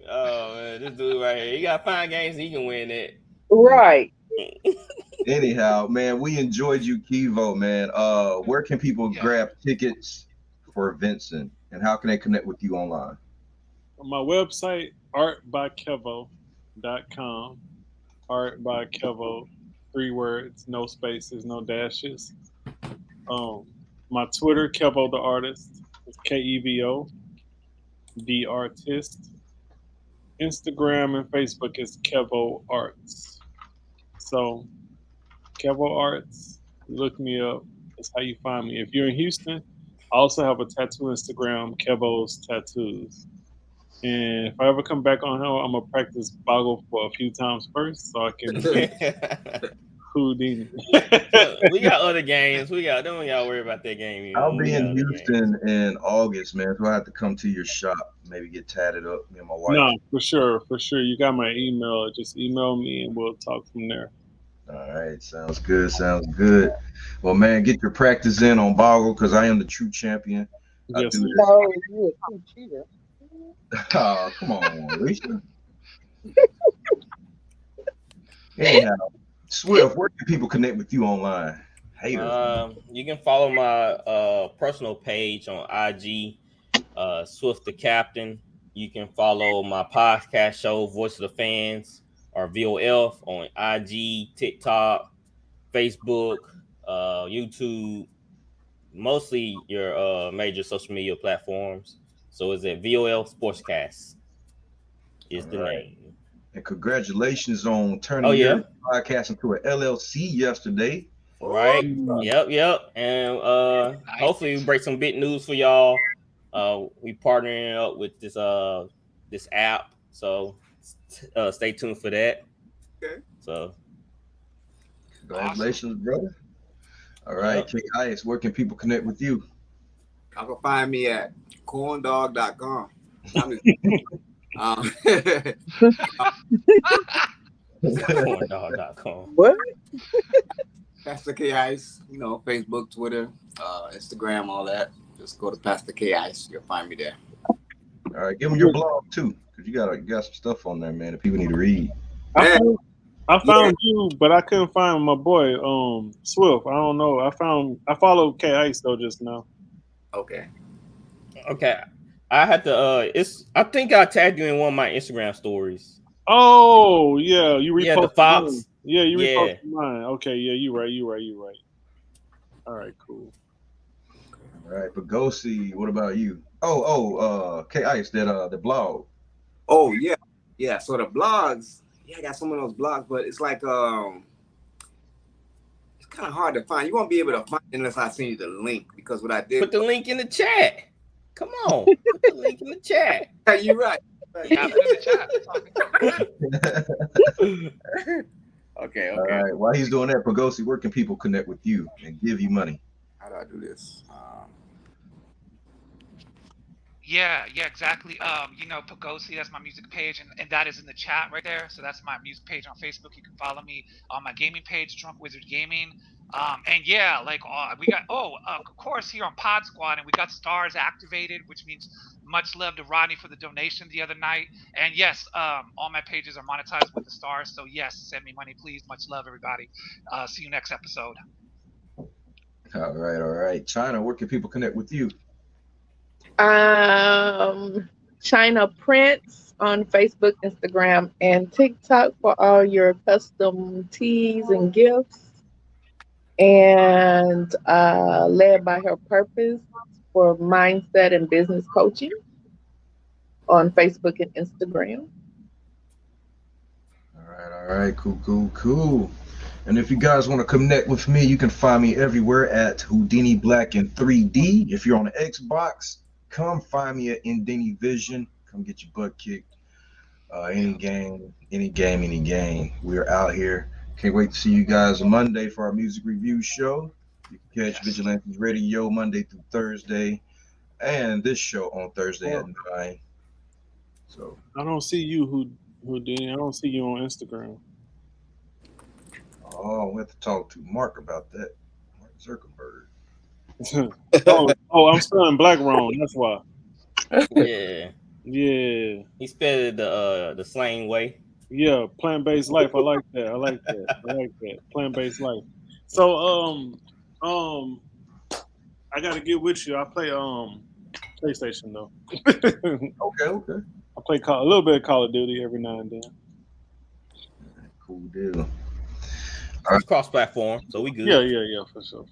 Oh man, this dude right here. He got 5 games. He can win it. Right. Anyhow, man, we enjoyed you, Kevo, man. Where can people Yeah. grab tickets for Vincent, and how can they connect with you online? On my website, artbykevo.com. Art by Kevo, 3 words, no spaces, no dashes. My Twitter, Kevo the Artist, it's Kevo the Artist. Instagram and Facebook is Kevo Arts. So Kevo Arts, look me up. That's how you find me. If you're in Houston, I also have a tattoo Instagram, Kevo's Tattoos. And if I ever come back on here, I'm gonna practice Boggle for a few times first, so I can beat Houdini. We got other games. Don't y'all worry about that game. I'll be We got in other Houston games. in August, man. So I have to come to your shop, maybe get tatted up, me and my wife. No, for sure. You got my email. Just email me and we'll talk from there. All right, sounds good. Sounds good. Well, man, get your practice in on Boggle because I am the true champion. I Yes, do sir. this. So you a true cheater. Oh, come on, Alicia. Anyhow, Swift, where can people connect with you online? Haters. You can follow my personal page on IG, Swift the Captain. You can follow my podcast show, Voice of the Fans, or VOF, on IG, TikTok, Facebook, YouTube, mostly your major social media platforms. So it's at VOL Sportscast is All the right. name. And congratulations on turning Oh yeah, your podcast into an LLC yesterday. right. Mm. Yep. And Nice. hopefully we break some big news for y'all. We partnering up with this app, so stay tuned for that. Okay. So Congratulations, brother. All right, Yep. K Ice, where can people connect with you? Y'all can find me at corndog.com. corndog.com. What? Pastor K Ice, Facebook, Twitter, Instagram, all that. Just go to Pastor K Ice. You'll find me there. All right, give them your blog too, because you got some stuff on there, man, that people need to read. I found you, but I couldn't find my boy, Swift. I don't know. I followed K Ice though just now. Okay. I had to I think I tagged you in one of my Instagram stories. Oh yeah, you reposted Yeah, the Fox. mine. Yeah, you Yeah. reposted mine. Okay, yeah, you right. All right, cool. All right, Pagosi, what about you? K Ice, the blog. Oh yeah. Yeah. So the blogs, I got some of those blogs, but it's like it's kind of hard to find. You won't be able to find it unless I send you the link, because what I did. Put the link in the chat. Come on, put the link in the chat. You're right. Yeah, put it in the chat. Okay. All right, while he's doing that, Pagosi, where can people connect with you and give you money? How do I do this? Yeah, exactly. Pagosi, that's my music page, and that is in the chat right there. So that's my music page on Facebook. You can follow me on my gaming page, Drunk Wizard Gaming. And yeah, we got of course here on PodzQuad, and we got stars activated, which means much love to Rodney for the donation the other night. And yes, all my pages are monetized with the stars. So yes, send me money, please. Much love, everybody. See you next episode. All right. China, where can people connect with you? China Prince on Facebook, Instagram, and TikTok for all your custom tees and gifts. And Led by Her Purpose for mindset and business coaching on Facebook and Instagram. All right. Cool. And if you guys want to connect with me, you can find me everywhere at Houdini Black in 3D. If you're on the Xbox, come find me at Indini Vision. Come get your butt kicked. Any game. We're out here. Can't wait to see you guys Monday for our music review show. You can catch Vigilantes Radio Monday through Thursday, and this show on Thursday at 9. So I don't see you, Houdini. I don't see you on Instagram. oh, we have to talk to Mark about that. Mark Zuckerberg. I'm still in Black Roan. That's why. Yeah. Yeah. He spelled it the slang way. Yeah, plant-based life. I like that. Plant-based life. So I gotta get with you. I play PlayStation though. Okay. I play a little bit of Call of Duty every now and then. Cool deal. It's cross-platform, so we good. Yeah, for sure.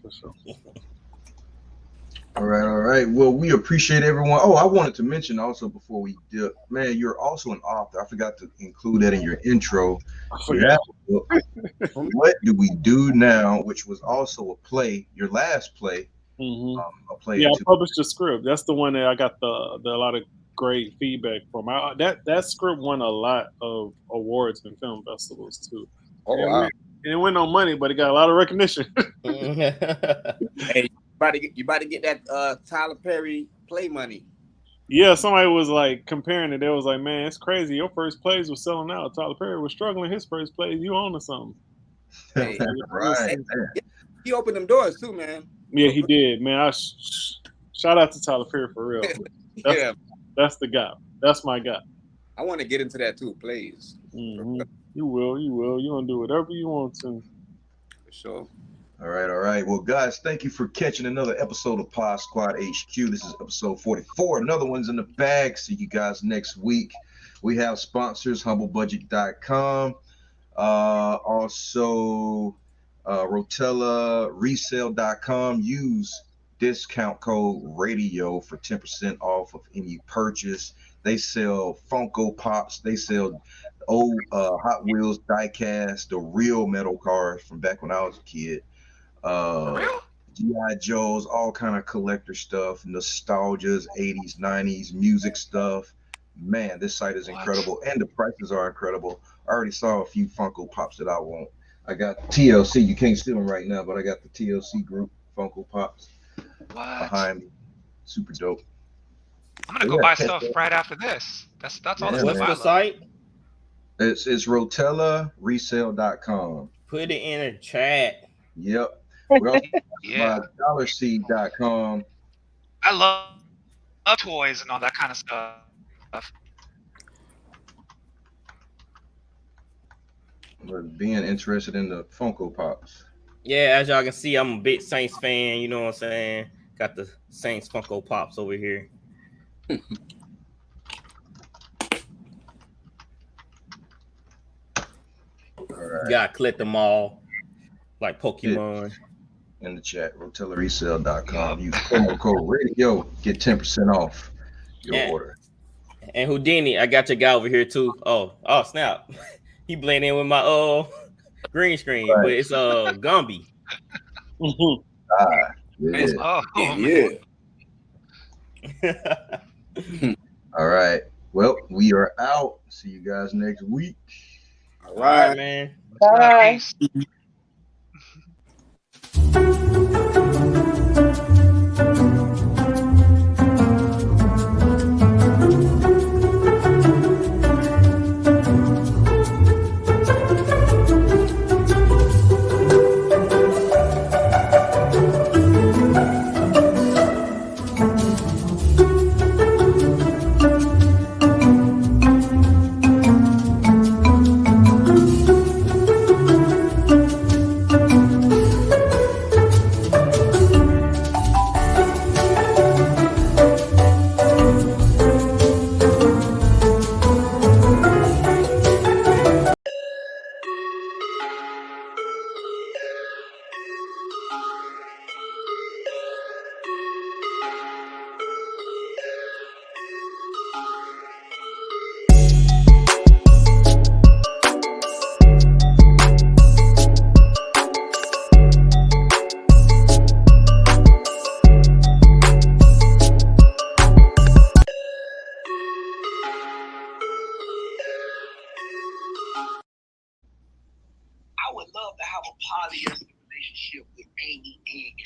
All right. Well, we appreciate everyone. Oh, I wanted to mention also before we dip, man, you're also an author. I forgot to include that in your intro. What Do We Do Now, which was also a play, your last play. Mm-hmm. A play. Yeah, I published a script. That's the one that I got the a lot of great feedback from. That script won a lot of awards and film festivals too. Oh wow! And it went no money, but it got a lot of recognition. Hey, you about to get that Tyler Perry play money. Yeah, somebody was like comparing it. They was like, "Man, it's crazy. Your first plays was selling out. Tyler Perry was struggling. His first plays, you own to something." Hey, right. He opened them doors too, man. Yeah, he did, man. Shout out to Tyler Perry for real. That's the guy. That's my guy. I want to get into that too, please. Mm-hmm. You will. You're gonna do whatever you want to. For sure. All right. Well, guys, thank you for catching another episode of PodzQuad HQ. This is episode 44. Another one's in the bag. See you guys next week. We have sponsors, humblebudget.com. Also, RotellaResale.com. Use discount code radio for 10% off of any purchase. They sell Funko Pops. They sell old Hot Wheels diecast, the real metal cars from back when I was a kid. G.I. Joes, all kind of collector stuff, nostalgias, 80s, 90s, music stuff. Man, this site is incredible, and the prices are incredible. I already saw a few Funko Pops that I want. I got TLC. You can't see them right now, but I got the TLC group Funko Pops behind me. Super dope. I'm gonna go buy stuff right after this. That's all the stuff I What's the love. site? It's RotellaResale.com. Put it in a chat. Yep. We also Yeah. DollarSeed.com. I love toys and all that kind of stuff. But being interested in the Funko Pops. Yeah, as y'all can see, I'm a big Saints fan. You know what I'm saying? Got the Saints Funko Pops over here. All right. Gotta collect them all, like Pokemon. In the chat, RotellaResale.com. Use promo code radio, get 10% off your order. And Houdini, I got your guy over here too. Oh snap. He blend in with my green screen, but it's Gumby. Yeah. All right. Well, we are out. See you guys next week. All right, man. Bye. love to have a polyester relationship with Amy and